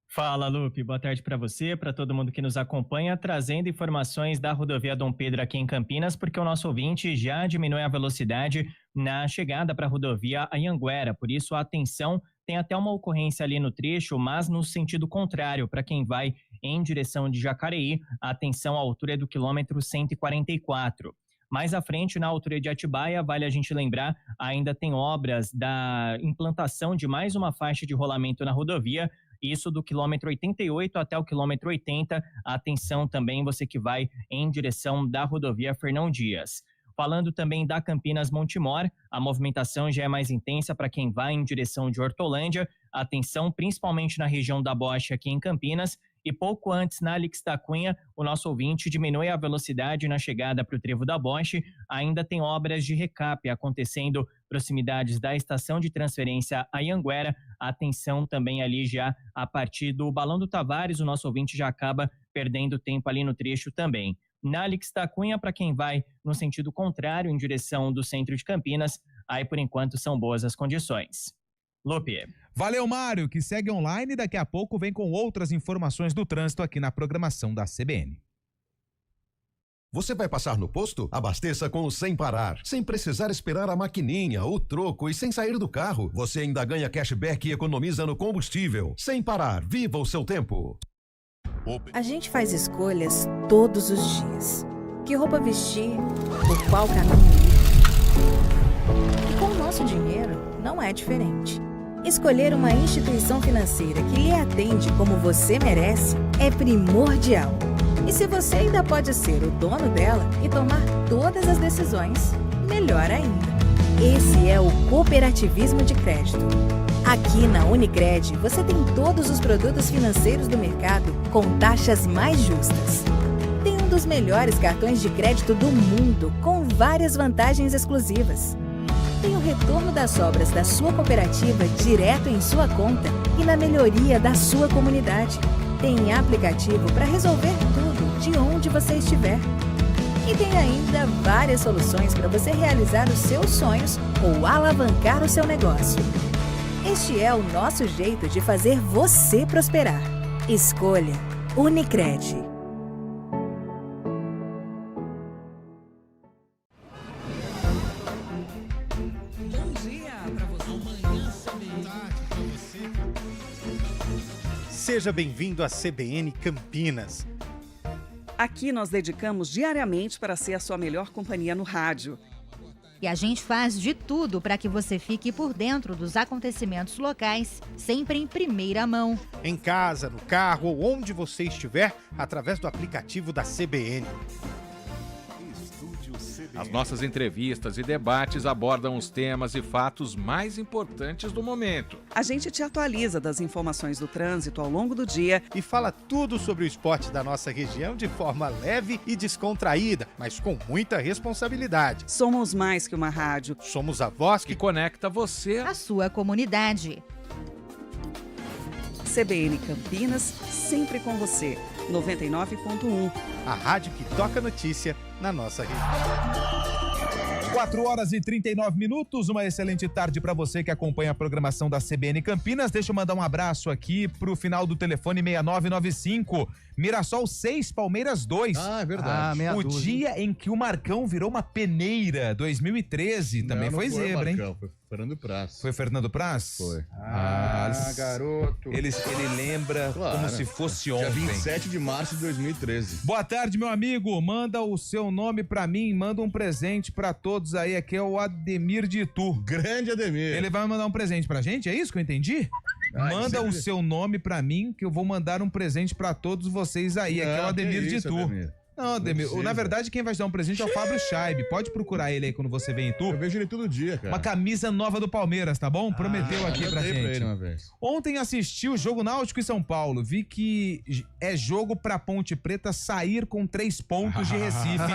Fala, Lupe. Boa tarde para você, para todo mundo que nos acompanha, trazendo informações da rodovia Dom Pedro aqui em Campinas, porque o nosso ouvinte já diminui a velocidade na chegada para a rodovia Anhanguera. Por isso, atenção, tem até uma ocorrência ali no trecho, mas no sentido contrário, para quem vai em direção de Jacareí, atenção, a altura é do quilômetro 144. Mais à frente, na altura de Atibaia, vale a gente lembrar, ainda tem obras da implantação de mais uma faixa de rolamento na rodovia, isso do quilômetro 88 até o quilômetro 80. Atenção também, você que vai em direção da rodovia Fernão Dias. Falando também da Campinas Montemor, a movimentação já é mais intensa para quem vai em direção de Hortolândia. Atenção, principalmente na região da Bocha aqui em Campinas. E pouco antes, na Alix da Cunha, o nosso ouvinte diminui a velocidade na chegada para o trevo da Boche. Ainda tem obras de recap acontecendo proximidades da estação de transferência Anhanguera. Atenção também ali já a partir do Balão do Tavares, o nosso ouvinte já acaba perdendo tempo ali no trecho também. Na Alix da Cunha, para quem vai no sentido contrário, em direção do centro de Campinas, aí por enquanto são boas as condições. Lupe. Valeu, Mário, que segue online e daqui a pouco vem com outras informações do trânsito aqui na programação da CBN. Você vai passar no posto? Abasteça com o Sem Parar. Sem precisar esperar a maquininha, o troco e sem sair do carro. Você ainda ganha cashback e economiza no combustível. Sem Parar, viva o seu tempo. A gente faz escolhas todos os dias. Que roupa vestir, por qual caminho ir. E com o nosso dinheiro, não é diferente. Escolher uma instituição financeira que lhe atende como você merece é primordial. E se você ainda pode ser o dono dela e tomar todas as decisões, melhor ainda. Esse é o cooperativismo de crédito. Aqui na Unicred, você tem todos os produtos financeiros do mercado com taxas mais justas. Tem um dos melhores cartões de crédito do mundo, com várias vantagens exclusivas. Tem o retorno das sobras da sua cooperativa direto em sua conta e na melhoria da sua comunidade. Tem aplicativo para resolver tudo de onde você estiver. E tem ainda várias soluções para você realizar os seus sonhos ou alavancar o seu negócio. Este é o nosso jeito de fazer você prosperar. Escolha Unicred. Seja bem-vindo à CBN Campinas. Aqui nós dedicamos diariamente para ser a sua melhor companhia no rádio. E a gente faz de tudo para que você fique por dentro dos acontecimentos locais, sempre em primeira mão. Em casa, no carro ou onde você estiver, através do aplicativo da CBN. As nossas entrevistas e debates abordam os temas e fatos mais importantes do momento. A gente te atualiza das informações do trânsito ao longo do dia e fala tudo sobre o esporte da nossa região de forma leve e descontraída, mas com muita responsabilidade. Somos mais que uma rádio. Somos a voz que conecta você à sua comunidade. CBN Campinas, sempre com você. 99.1. A rádio que toca notícia na nossa região. 4h39, uma excelente tarde para você que acompanha a programação da CBN Campinas. Deixa eu mandar um abraço aqui pro final do telefone 6995. Mirassol 6, Palmeiras 2. Ah, é verdade. O dia em que o Marcão virou uma peneira, 2013, também foi zebra, hein? Foi Fernando Praz. Foi Fernando Praz? Foi. Garoto. Ele lembra como se fosse ontem. Dia 27 de março de 2013. Boa tarde, meu amigo. Manda o seu nome pra mim, manda um presente pra todos aí. Aqui é o Ademir de Itu. Grande Ademir. Ele vai mandar um presente pra gente, é isso que eu entendi? Manda o seu nome pra mim, que eu vou mandar um presente pra todos vocês aí. Aqui é o Ademir de Itu. Não, Ademir, na verdade quem vai dar um presente é o Fábio Scheib. Pode procurar ele aí quando você vem em Itu. Eu vejo ele todo dia, cara. Uma camisa nova do Palmeiras, tá bom? Prometeu aqui pra gente. Pra ele uma vez. Ontem assisti o jogo Náutico e São Paulo. Vi que é jogo pra Ponte Preta sair com 3 pontos de Recife.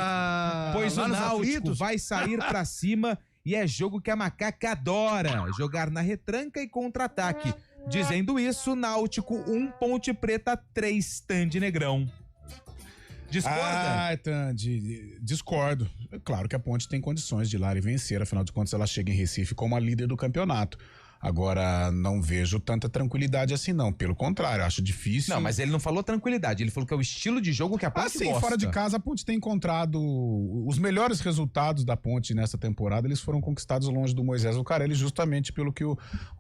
Pois o Náutico vai sair pra cima e é jogo que a Macaca adora, jogar na retranca e contra-ataque. Dizendo isso, Náutico 1, Ponte Preta 3, Tandy Negrão. Discorda? Tandy, discordo. É claro que a Ponte tem condições de ir lá e vencer, afinal de contas ela chega em Recife como a líder do campeonato. Agora, não vejo tanta tranquilidade assim, não. Pelo contrário, acho difícil. Não, mas ele não falou tranquilidade, ele falou que é o estilo de jogo que a Ponte gosta. Fora de casa, a Ponte tem encontrado os melhores resultados da Ponte nessa temporada, eles foram conquistados longe do Moisés Lucarelli, justamente pelo que o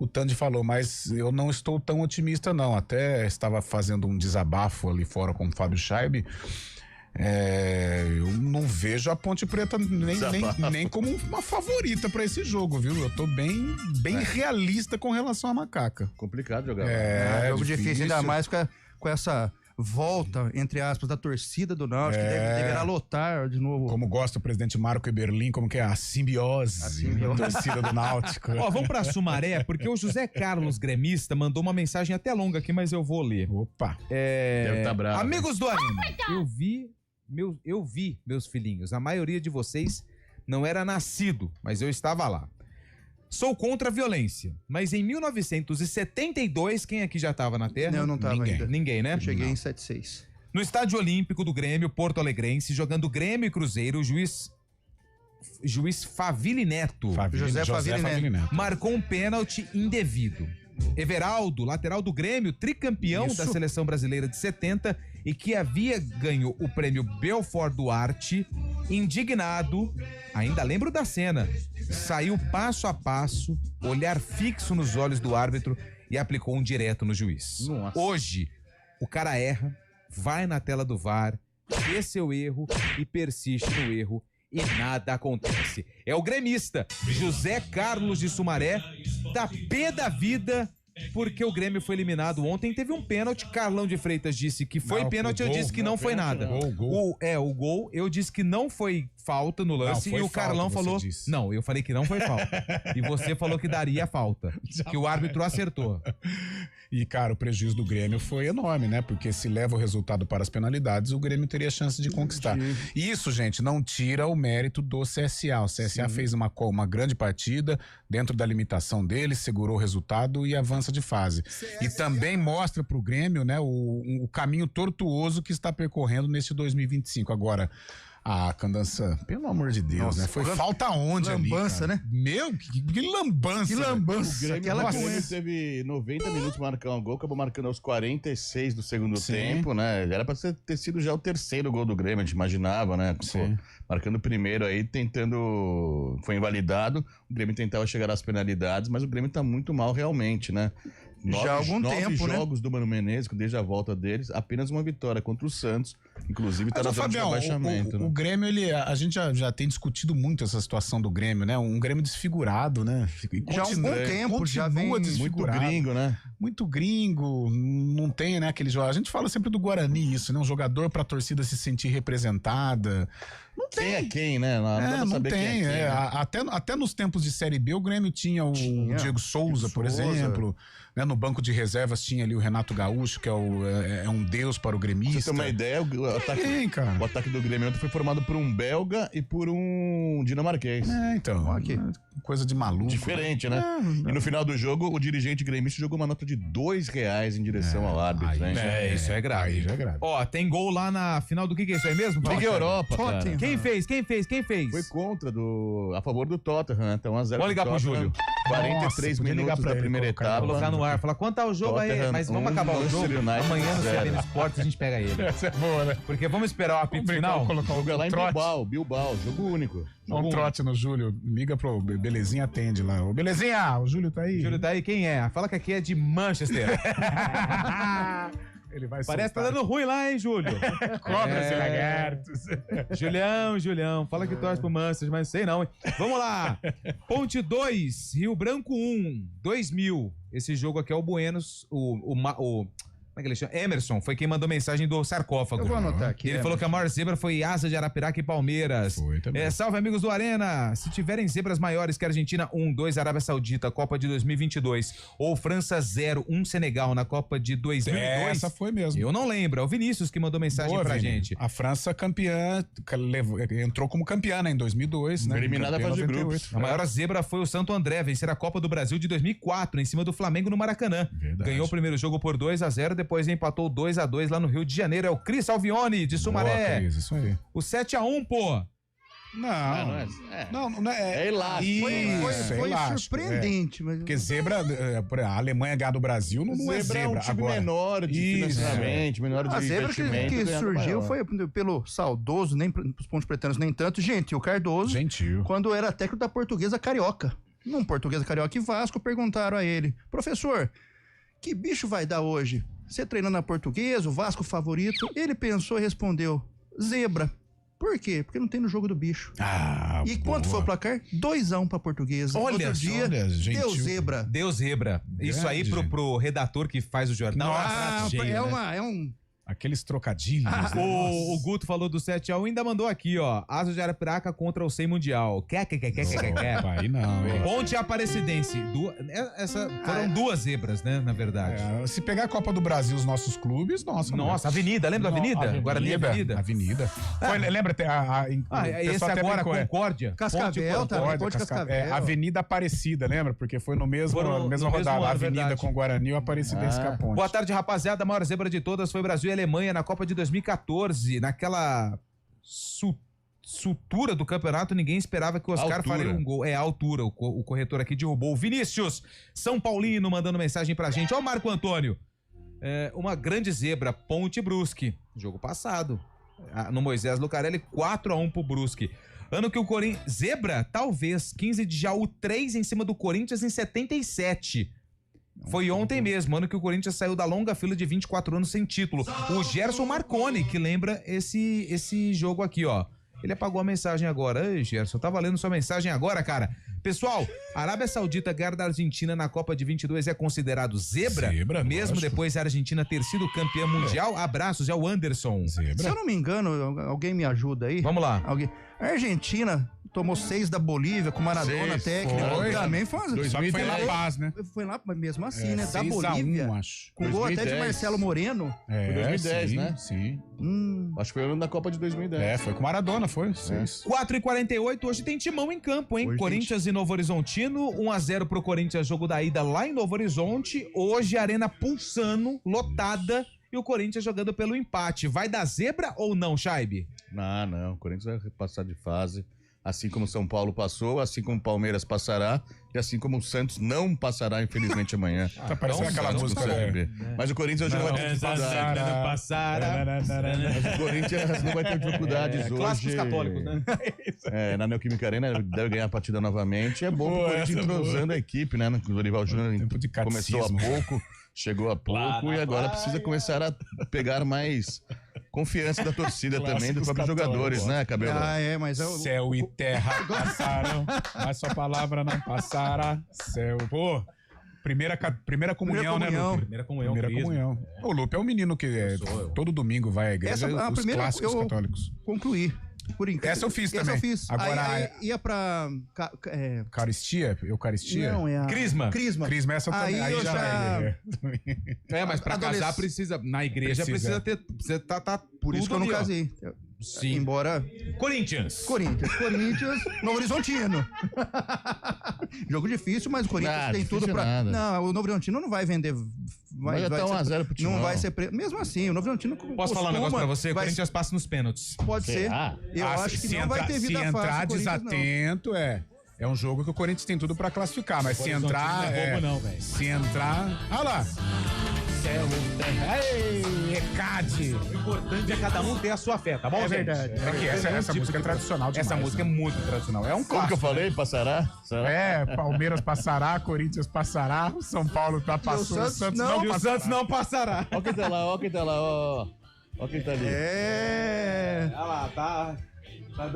Tandy falou, mas eu não estou tão otimista, não. Até estava fazendo um desabafo ali fora com o Fábio Scheibe. Eu não vejo a Ponte Preta nem como uma favorita pra esse jogo, viu? Eu tô bem realista com relação à Macaca. Complicado jogar. Jogo difícil, ainda mais com essa volta, entre aspas, da torcida do Náutico, que deverá lotar de novo. Como gosta o presidente Marco Eberlin, como que é a simbiose da torcida do Náutico. Vamos pra Sumaré, porque o José Carlos, gremista, mandou uma mensagem até longa aqui, mas eu vou ler. Opa! Deve tá bravo. Amigos do Arena, eu vi, meus filhinhos, a maioria de vocês não era nascido, mas eu estava lá. Sou contra a violência, mas em 1972, quem aqui já estava na Terra? Eu não estava ainda. Ninguém, né? Eu cheguei em 76. No Estádio Olímpico do Grêmio, Porto Alegrense, jogando Grêmio e Cruzeiro, o juiz Faville Neto, José Faville Neto, marcou um pênalti indevido. Everaldo, lateral do Grêmio, tricampeão da Seleção Brasileira de 70 e que havia ganho o prêmio Belfort Duarte, indignado, ainda lembro da cena, saiu passo a passo, olhar fixo nos olhos do árbitro e aplicou um direto no juiz. Nossa. Hoje, o cara erra, vai na tela do VAR, vê seu erro e persiste no erro e nada acontece. É o gremista José Carlos de Sumaré, tá pé da vida, porque o Grêmio foi eliminado ontem. Teve um pênalti, Carlão de Freitas disse que foi pênalti, eu disse que não foi nada. O gol, eu disse que não foi falta no lance e o Carlão falou... Não, eu falei que não foi falta. E você falou que daria falta, que o árbitro acertou. E, cara, o prejuízo do Grêmio foi enorme, né? Porque se leva o resultado para as penalidades, o Grêmio teria chance de conquistar. Isso, gente, não tira o mérito do CSA. O CSA fez uma grande partida dentro da limitação dele, segurou o resultado e avança de fase. E também mostra pro Grêmio, né, o caminho tortuoso que está percorrendo nesse 2025. Agora, a Candança, pelo amor de Deus, né? Foi falta onde ali, lambança, né? Meu, que lambança. Que lambança. O Grêmio teve 90 minutos para marcar um gol, acabou marcando aos 46 do segundo tempo, né? Era pra ter sido já o terceiro gol do Grêmio, a gente imaginava, né? Pô, marcando o primeiro aí, tentando... Foi invalidado, o Grêmio tentava chegar às penalidades, mas o Grêmio tá muito mal realmente, né? Já há algum tempo, né? Jogos do Mano Menezes, desde a volta deles, apenas uma vitória contra o Santos, inclusive tá na zona de rebaixamento, né? O Grêmio, a gente já tem discutido muito essa situação do Grêmio, né? Um Grêmio desfigurado, né? Já há algum tempo, já vem muito gringo, né? Muito gringo, não tem, né, aquele jogador. A gente fala sempre do Guarani isso, né? Um jogador pra torcida se sentir representada. Não tem. Quem é quem, né? Não tem. Até nos tempos de Série B, o Grêmio tinha o Diego Souza, por exemplo. Né? No banco de reservas tinha ali o Renato Gaúcho, que é um deus para o gremista. Você tem uma ideia, o ataque do Grêmio foi formado por um belga e por um dinamarquês. Então, coisa de maluco. Diferente, né? E no final do jogo, o dirigente gremista jogou uma nota de R$2 em direção ao árbitro. Isso é grave. Aí já é grave. Ó, tem gol lá na final do que é isso aí mesmo? Liga Europa, cara. Quem fez? Foi contra, a favor do Tottenham, então 1-0. Vamos ligar pro Júlio. 43 minutos da primeira etapa. Colocar no ar, falar quanto tá o jogo aí, mas vamos acabar o jogo. Amanhã no CBN Esportes a gente pega ele. Essa é boa, né? Porque vamos esperar o apito final. Colocar o lá em Bilbao, jogo único. Um trote no Júlio, liga pro Belezinha, atende lá. Ô, Belezinha, o Júlio tá aí. Júlio tá aí, quem é? Fala que aqui é de Manchester. Ele vai Parece que tá dando ruim lá, hein, Júlio? Cobras e lagartos. Julião, fala que torce pro Manchester, mas sei não, hein? Vamos lá. Ponte 2, Rio Branco 1, 2000. Esse jogo aqui é o Buenos, Como é que ele chama? Emerson, foi quem mandou mensagem do sarcófago. Eu vou anotar aqui. Ele falou que a maior zebra foi Asa de Arapiraca e Palmeiras. Foi também. Salve, amigos do Arena. Se tiverem zebras maiores que a Argentina 1-2 Arábia Saudita, Copa de 2022, ou França 0-1 Senegal na Copa de 2002. Essa foi mesmo. Eu não lembro. É o Vinícius que mandou mensagem Boa, pra Vini. gente. A França campeã, entrou como campeã, né, em 2002, né? Eliminada Campeã fase de 98. grupos. A maior zebra foi o Santo André vencer a Copa do Brasil de 2004 em cima do Flamengo no Maracanã. Verdade. Ganhou o primeiro jogo por 2-0, depois empatou 2-2 lá no Rio de Janeiro. É o Cris Alvione de Sumaré. Boa, Cris, isso aí. O 7-1, pô. Não é elástico. Foi surpreendente. Mas... Porque zebra, a Alemanha ganhar do Brasil não é zebra. É um time agora. menor de financeiramente, menor de A zebra que surgiu foi pelo saudoso, nem os pontos pretanos nem tanto, Gentil Cardoso. Quando era técnico da Portuguesa Carioca. Num Portuguesa Carioca e Vasco, perguntaram a ele: professor, que bicho vai dar hoje? Você treinou na Portuguesa, o Vasco favorito? Ele pensou e respondeu: zebra. Por quê? Porque não tem no jogo do bicho. E quanto foi o placar? 2-1 pra Portuguesa. Olha Outro dia, deu zebra. Deu zebra. Isso aí pro redator que faz o jornal. Aqueles trocadilhos. O Guto falou do 7-1 e ainda mandou aqui, ó. Asa de Arapiraca contra o 100 Mundial. Aí não, hein? Ponte Aparecidense. Foram duas zebras, né, na verdade. Se pegar a Copa do Brasil, os nossos clubes, nossa. Avenida, lembra da Avenida? Guarani Avenida. Lembra? Esse agora, Concórdia. Cascavel, tá? Ponte Cascavel. Avenida Aparecida, lembra? Porque foi mesma rodada. A Avenida com Guarani e o Aparecidense com a Ponte. Boa tarde, rapaziada. A maior zebra de todas foi Brasil e Alemanha na Copa de 2014, naquela sutura do campeonato, ninguém esperava que o Oscar faria um gol. É a altura, o corretor aqui derrubou. O Vinícius, São Paulino, mandando mensagem pra gente. Ó o Marco Antônio, uma grande zebra, Ponte Brusque, jogo passado, no Moisés Lucarelli, 4-1 pro Brusque. Ano que o Corinthians... Zebra? Talvez, 15 de Jaú, 3 em cima do Corinthians em 77. Foi ontem mesmo, ano que o Corinthians saiu da longa fila de 24 anos sem título. O Gerson Marconi, que lembra esse jogo aqui, ó. Ele apagou a mensagem agora. Ei, Gerson, tá valendo sua mensagem agora, cara. Pessoal, a Arábia Saudita ganhar da Argentina na Copa de 22 é considerado zebra? Mesmo lógico. Depois da Argentina ter sido campeã mundial? Abraços, é o Anderson. Zebra. Se eu não me engano, alguém me ajuda aí? Vamos lá. A Argentina tomou 6 da Bolívia com Maradona técnico. Também foi La Paz, né? Foi lá, mas mesmo assim, né? Da Bolívia. 1, acho. Com gol até de Marcelo Moreno. Foi 2010, né? Sim. Acho que foi o ano da Copa de 2010. Foi com Maradona, foi. 4h48, hoje tem timão em campo, hein? Corinthians e Novo Horizontino, 1-0 pro Corinthians, jogo da ida lá em Novo Horizonte. Hoje, arena pulsando, lotada, e o Corinthians jogando pelo empate. Vai dar zebra ou não, Chaibe? Não. O Corinthians vai passar de fase. Assim como São Paulo passou, assim como o Palmeiras passará e assim como o Santos não passará, infelizmente, amanhã. Tá parecendo aquela música, Mas o Corinthians hoje não vai ter dificuldade. Mas o Corinthians não vai ter dificuldades hoje. Clássicos católicos, né? Na Neoquímica Arena deve ganhar a partida novamente. É bom o Corinthians entrosando a equipe, né? O Dorival Júnior começou há pouco, chegou há pouco e agora precisa começar a pegar mais confiança da torcida também, dos próprios jogadores, né, Cabelo? Mas céu e terra passarão, mas sua palavra não passará. Céu, pô. Primeira comunhão, né, Lupe? Primeira comunhão. O Lupe é um menino que todo domingo vai à igreja, os clássicos católicos. Concluí. Por incrível. Essa eu fiz também. Agora aí ia pra... Eucaristia? Não, é a... Crisma, essa também. Aí já... mas pra casar precisa... Na igreja precisa ter... Tá por isso que eu não casei. Sim. Embora... Corinthians, Novo Horizontino. Jogo difícil, mas o Corinthians tem tudo pra... Nada. Não, o Novo Horizontino não vai vender... Vai até 1-0 pro time. Não vai ser... Mesmo assim, o Novo Horizontino... Posso falar um negócio pra você? O Corinthians passa nos pênaltis. Pode ser. Eu acho que não vai ter vida fácil. Se entrar desatento, é um jogo que o Corinthians tem tudo pra classificar, mas se entrar... Não é bobo não, velho. Se entrar... Olha lá. ECAD. O importante é cada um ter a sua fé, tá bom, gente? Verdade. Essa música é tradicional demais. Essa música é muito tradicional. É um Como que eu falei? Passará? Palmeiras passará, Corinthians passará, São Paulo passou, o Santos não passará. O Santos não passará. Ó quem tá lá, ó quem tá ali. Olha lá, tá...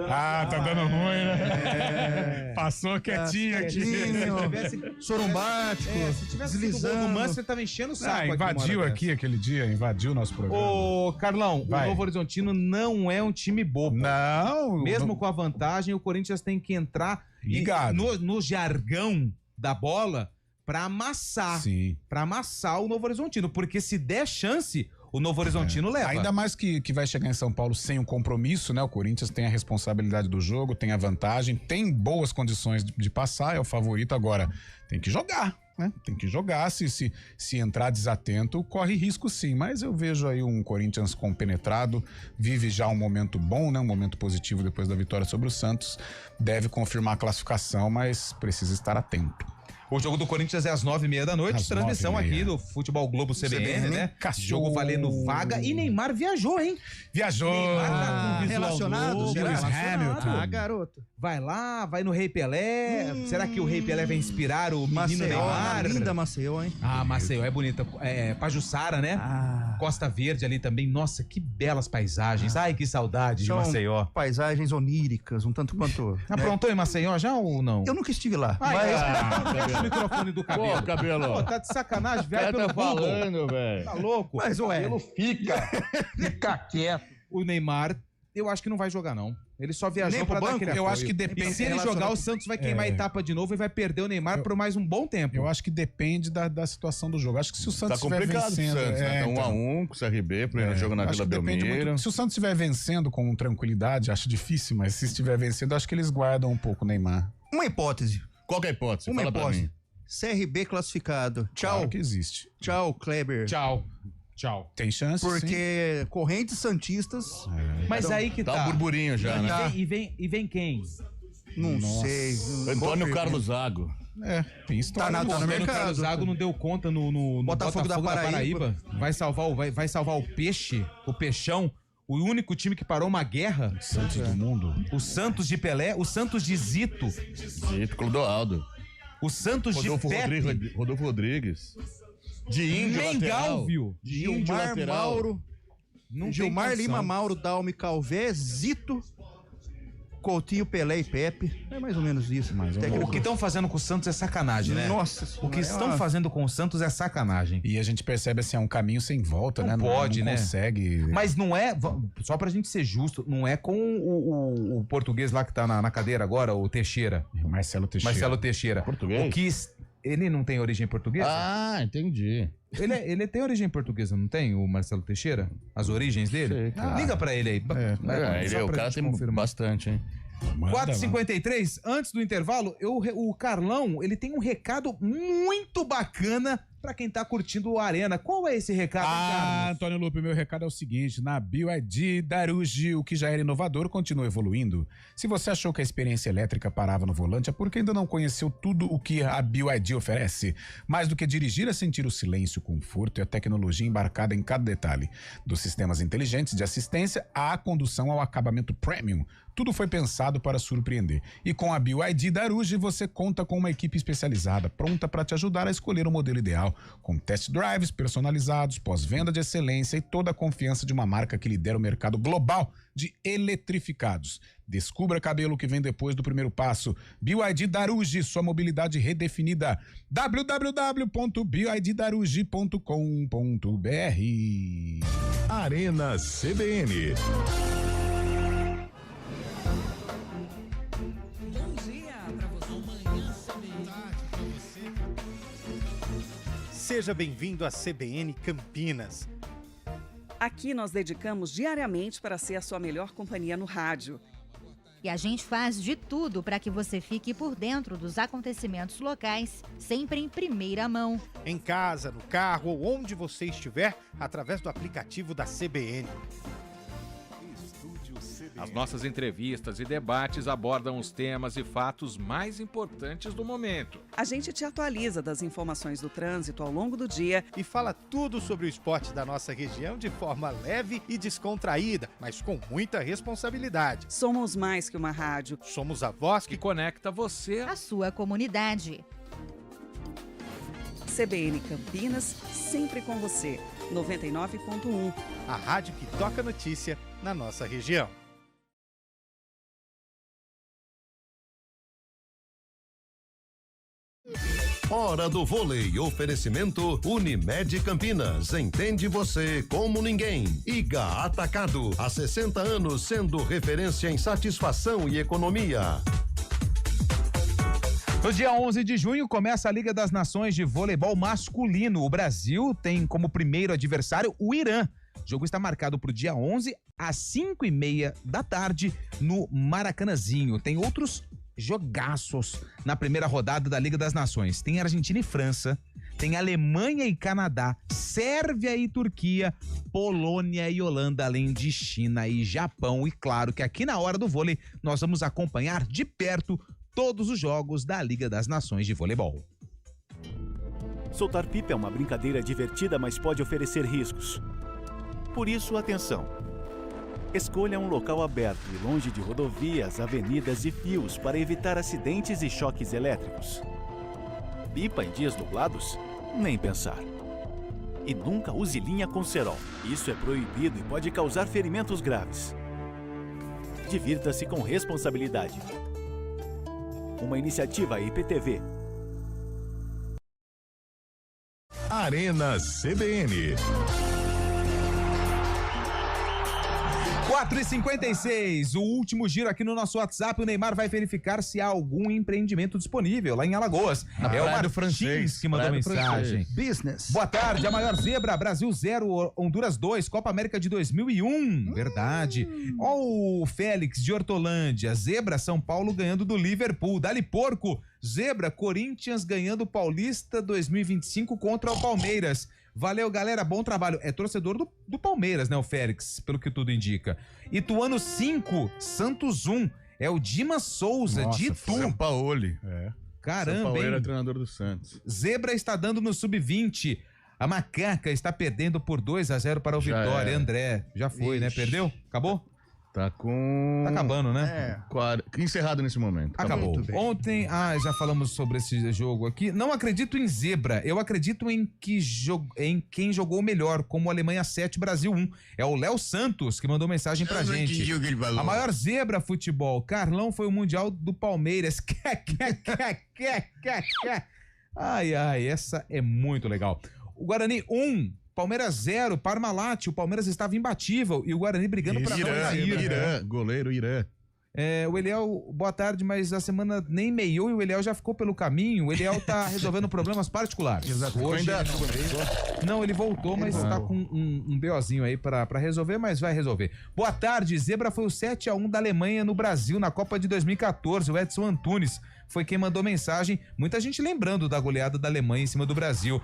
Tá dando ruim, né? Passou quietinho aqui. Sorumbático. Se tivesse sido gol do Manchester, tava enchendo o saco. Invadiu aqui aquele dia, invadiu o nosso programa. Ô, Carlão, o Novo Horizontino não é um time bobo. Não. Mesmo com a vantagem, o Corinthians tem que entrar ligado no jargão da bola pra amassar. Sim. Pra amassar o Novo Horizontino. Porque se der chance, o Novo Horizontino leva. Ainda mais que vai chegar em São Paulo sem um compromisso, né? O Corinthians tem a responsabilidade do jogo, tem a vantagem, tem boas condições de passar, é o favorito. Agora, tem que jogar, né? Tem que jogar. Se entrar desatento, corre risco sim. Mas eu vejo aí um Corinthians compenetrado, vive já um momento bom, né? Um momento positivo depois da vitória sobre o Santos. Deve confirmar a classificação, mas precisa estar atento. O jogo do Corinthians é às 9h30 da noite, transmissão aqui do Futebol Globo CBN, né? Jogo valendo vaga e Neymar viajou, hein? Viajou! Neymar tá com relacionado, novo, será? Hamilton. Garoto. Vai lá, vai no Rei Pelé. Será que o Rei Pelé vai inspirar o menino Neymar? Linda Maceió, hein? Maceió é bonita. Pajuçara, né? Costa Verde ali também. Nossa, que belas paisagens. Ai, que saudade de Maceió. Paisagens oníricas, um tanto quanto... Aprontou em Maceió já ou não? Eu nunca estive lá. Deixa o microfone do cabelo. Pô, cabelo. Pô, tá de sacanagem, velho. Tá falando, velho. Tá louco? Mas, ué... Fica quieto. O Neymar, eu acho que não vai jogar, não. Ele só viajou pra dar aquele apoio. Eu acho que depende. E se ele jogar, o Santos vai queimar a etapa de novo e vai perder o Neymar por mais um bom tempo. Eu acho que depende da situação do jogo. Acho que se o Santos estiver vencendo... Santos, né? 1-1 com o CRB, primeiro jogo na Vila Belmiro. Se o Santos estiver vencendo com tranquilidade, acho difícil, mas se estiver vencendo, acho que eles guardam um pouco o Neymar. Uma hipótese. Qual que é a hipótese? Uma Fala hipótese. pra mim. CRB classificado. Tchau. Claro que existe. Tchau, Kleber. Tchau. Tem chance, porque correntes santistas... Mas aí que tá o burburinho já, né? E vem quem? Não sei. Antônio Carlos Zago. Tem história. Tá no mercado. Carlos Zago não deu conta no Botafogo da Paraíba. Vai salvar o Peixe, o Peixão. O único time que parou uma guerra. Santos do mundo. O Santos de Pelé, o Santos de Zito. Zito, Clodoaldo. O Santos de Pepe. Rodolfo Rodrigues. De Índio lateral. De Gilmar Mauro. Gilmar Lima, Mauro, Dalme, Calvé, Zito, Coutinho, Pelé e Pepe. É mais ou menos isso. O que estão fazendo com o Santos é sacanagem, né? Nossa senhora. O que estão fazendo com o Santos é sacanagem. E a gente percebe assim, é um caminho sem volta, né? Pode, não né? Consegue. Mas não é, só pra gente ser justo, não é com o português lá que tá na cadeira agora, o Teixeira. Marcelo Teixeira. Português? Ele não tem origem portuguesa? Ah, entendi. Ele tem origem portuguesa, não tem, o Marcelo Teixeira? As origens dele? Liga pra ele aí. O cara tem bastante, hein? 4h53, antes do intervalo, o Carlão, ele tem um recado muito bacana pra quem tá curtindo o Arena. Qual é esse recado, Carlos? Antônio Lupe, meu recado é o seguinte: na BYD Daruji, o que já era inovador continua evoluindo. Se você achou que a experiência elétrica parava no volante, é porque ainda não conheceu tudo o que a BYD oferece. Mais do que dirigir, é sentir o silêncio, o conforto e a tecnologia embarcada em cada detalhe. Dos sistemas inteligentes de assistência à condução ao acabamento premium. Tudo foi pensado para surpreender. E com a BYD Daruji, você conta com uma equipe especializada, pronta para te ajudar a escolher o modelo ideal, com test drives personalizados, pós-venda de excelência e toda a confiança de uma marca que lidera o mercado global de eletrificados. Descubra cabelo que vem depois do primeiro passo. BYD Daruji, sua mobilidade redefinida. www.byddaruji.com.br. Arena CBN. Seja bem-vindo à CBN Campinas. Aqui nós dedicamos diariamente para ser a sua melhor companhia no rádio. E a gente faz de tudo para que você fique por dentro dos acontecimentos locais, sempre em primeira mão. Em casa, no carro ou onde você estiver, através do aplicativo da CBN. As nossas entrevistas e debates abordam os temas e fatos mais importantes do momento. A gente te atualiza das informações do trânsito ao longo do dia e fala tudo sobre o esporte da nossa região de forma leve e descontraída, mas com muita responsabilidade. Somos mais que uma rádio. Somos a voz que conecta você à sua comunidade. CBN Campinas, sempre com você. 99.1. A rádio que toca notícia na nossa região. Hora do Vôlei. Oferecimento Unimed Campinas. Entende você como ninguém. Iga Atacado. Há 60 anos sendo referência em satisfação e economia. No dia 11 de junho começa a Liga das Nações de Voleibol Masculino. O Brasil tem como primeiro adversário o Irã. O jogo está marcado para o dia 11 às 5:30 da tarde no Maracanãzinho. Tem outros jogaços na primeira rodada da Liga das Nações. Tem Argentina e França, tem Alemanha e Canadá, Sérvia e Turquia, Polônia e Holanda, além de China e Japão. E claro que aqui na Hora do Vôlei nós vamos acompanhar de perto todos os jogos da Liga das Nações de Voleibol. Soltar pipa é uma brincadeira divertida, mas pode oferecer riscos. Por isso, atenção. Escolha um local aberto e longe de rodovias, avenidas e fios para evitar acidentes e choques elétricos. Pipa em dias nublados? Nem pensar. E nunca use linha com cerol. Isso é proibido e pode causar ferimentos graves. Divirta-se com responsabilidade. Uma iniciativa IPTV. Arena CBN. 4h56, o último giro aqui no nosso WhatsApp. O Neymar vai verificar se há algum empreendimento disponível lá em Alagoas. É o Martins que mandou mensagem. Business. Boa tarde, a maior zebra, Brasil 0, Honduras 2, Copa América de 2001. Verdade. Ó o Félix de Hortolândia, zebra, São Paulo ganhando do Liverpool. Dali porco, zebra, Corinthians ganhando Paulista 2025 contra o Palmeiras. Valeu, galera, bom trabalho. É torcedor do Palmeiras, né, o Félix, pelo que tudo indica. Ituano 5, Santos 1. É o Dimas Souza, de Itu. Sampaoli. Caramba, Sampaoli hein? era treinador do Santos. Zebra está dando no Sub-20. A Macaca está perdendo por 2-0 para o Vitória. é. André, já foi, né? Perdeu? Acabou? Tá com... Tá acabando, né? Encerrado nesse momento. Acabou. Ontem, já falamos sobre esse jogo aqui. Não acredito em zebra. Eu acredito em quem jogou melhor, como Alemanha 7, Brasil 1. É o Léo Santos que mandou mensagem pra gente. A maior zebra futebol. Carlão foi o Mundial do Palmeiras. Ai, essa é muito legal. O Guarani 1. Palmeiras 0, Parmalat, o Palmeiras estava imbatível e o Guarani brigando para não cair. Irã, goleiro Irã. O Eliel, boa tarde, mas a semana nem meiou e o Eliel já ficou pelo caminho. O Eliel tá resolvendo problemas particulares. Exato. Hoje não, ele voltou, mas tá com um BOzinho aí pra resolver, mas vai resolver. Boa tarde, zebra foi o 7-1 da Alemanha no Brasil na Copa de 2014. O Edson Antunes foi quem mandou mensagem. Muita gente lembrando da goleada da Alemanha em cima do Brasil.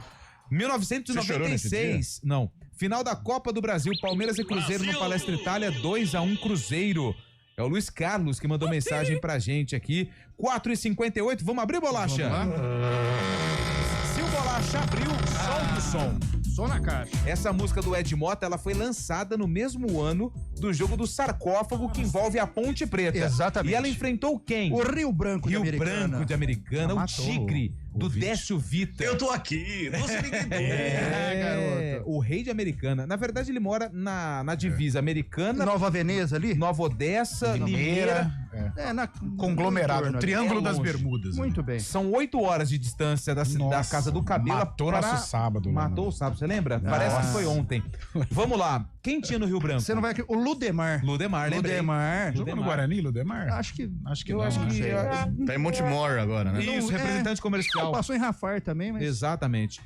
1996, não. Final da Copa do Brasil, Palmeiras e Cruzeiro no Palestra Itália, 2-1 Cruzeiro. É o Luiz Carlos que mandou mensagem pra gente aqui. 4h58, vamos abrir, Bolacha? Vamos lá. Se o Bolacha abriu, solta o som. Só na caixa. Essa música do Ed Mota, ela foi lançada no mesmo ano do jogo do sarcófago que envolve a Ponte Preta. Exatamente. E ela enfrentou quem? O Rio Branco de Americana. O Tigre do Décio Vita. Eu tô aqui, você me entendeu. Garoto. O rei de Americana. Na verdade, ele mora na divisa americana. Nova Veneza ali? Nova Odessa, Limeira. Conglomerado, Triângulo das longe. Bermudas. Muito bem. São 8 horas de distância da Casa do Cabelo. Matou nosso sábado. Matou o sábado, você lembra? Parece que foi ontem. Vamos lá. Quem tinha no Rio Branco? Você não vai... O Ludemar. Lembrei. Jogou no Guarani, Ludemar? Acho que Tá em Montemor agora, né? Isso, representante comercial. Passou em Rafar também, mas... Exatamente.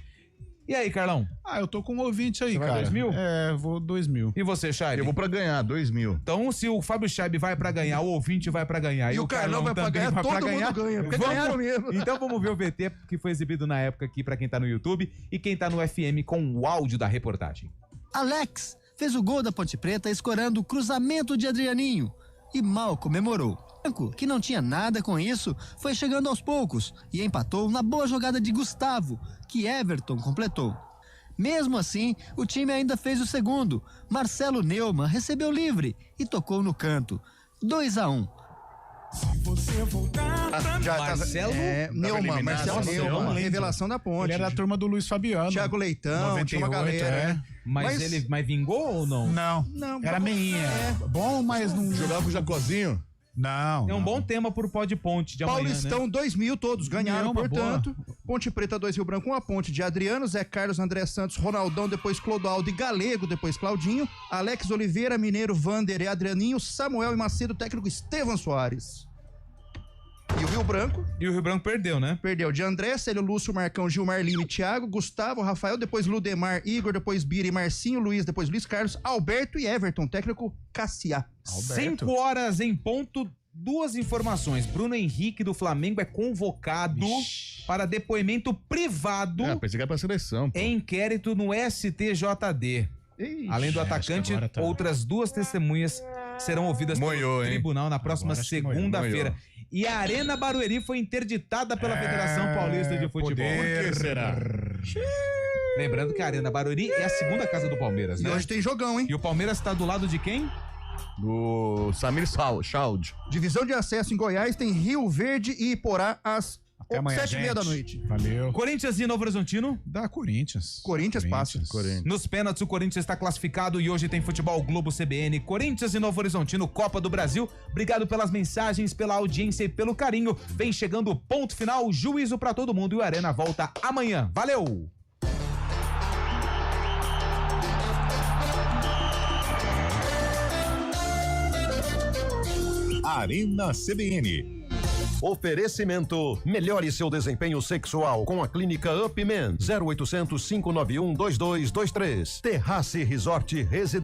E aí, Carlão? Eu tô com um ouvinte aí, cara. 2.000? Vou 2.000. E você, Chaib? Eu vou pra ganhar, 2.000. Então, se o Fábio Chaib vai pra ganhar, o ouvinte vai pra ganhar e o Carlão vai pra ganhar, todo mundo ganha, porque ganharam mesmo. Então vamos ver o VT que foi exibido na época aqui pra quem tá no YouTube e quem tá no FM com o áudio da reportagem. Alex fez o gol da Ponte Preta escorando o cruzamento de Adrianinho e mal comemorou. Que não tinha nada com isso, foi chegando aos poucos e empatou na boa jogada de Gustavo, que Everton completou. Mesmo assim, o time ainda fez o segundo. Marcelo Neumann recebeu livre e tocou no canto. 2-1. Se você voltar pra mim. Marcelo Neumann, revelação da Ponte. Ele era da turma do Luiz Fabiano. Thiago Leitão, 98, tinha uma galera. Mas vingou ou não? Não, era meinha. Bom, mas não... Jogava com o Jacozinho? Não. É um bom tema pro Pó de Ponte de amanhã, Paulistão, né? 2000 todos ganharam, portanto. Ponte Preta 2, Rio Branco 1, a Ponte de Adriano, Zé Carlos, André Santos, Ronaldão, depois Clodoaldo e Galego, depois Claudinho, Alex Oliveira, Mineiro, Vander e Adrianinho, Samuel e Macedo, técnico Estevam Soares. E o Rio Branco? E o Rio Branco perdeu, né? Perdeu de André, Célio Lúcio, Marcão, Gilmar, Lima e Thiago, Gustavo, Rafael, depois Ludemar, Igor, depois Bira e Marcinho, Luiz, depois Luiz Carlos, Alberto e Everton, técnico Cassiá. 5 horas em ponto, 2 informações. Bruno Henrique do Flamengo é convocado para depoimento privado pensei que era pra seleção. em inquérito no STJD. Além do atacante, outras 2 testemunhas serão ouvidas pelo tribunal na próxima segunda-feira. E a Arena Barueri foi interditada pela Federação Paulista de Futebol. Por que será? Lembrando que a Arena Barueri é a segunda casa do Palmeiras, né? E hoje tem jogão, hein? E o Palmeiras tá do lado de quem? Do Samir Chaud. Divisão de acesso em Goiás tem Rio Verde e Iporá às 7h30 da noite. Valeu. Corinthians e Novo Horizontino? Dá Corinthians. Corinthians passa. Nos pênaltis, o Corinthians está classificado e hoje tem Futebol Globo CBN. Corinthians e Novo Horizontino, Copa do Brasil. Obrigado pelas mensagens, pela audiência e pelo carinho. Vem chegando o ponto final, juízo pra todo mundo e o Arena volta amanhã. Valeu! Arena CBN. Oferecimento: melhore seu desempenho sexual com a clínica UpMen. 0800 591 2223. Terrace Resort Residência.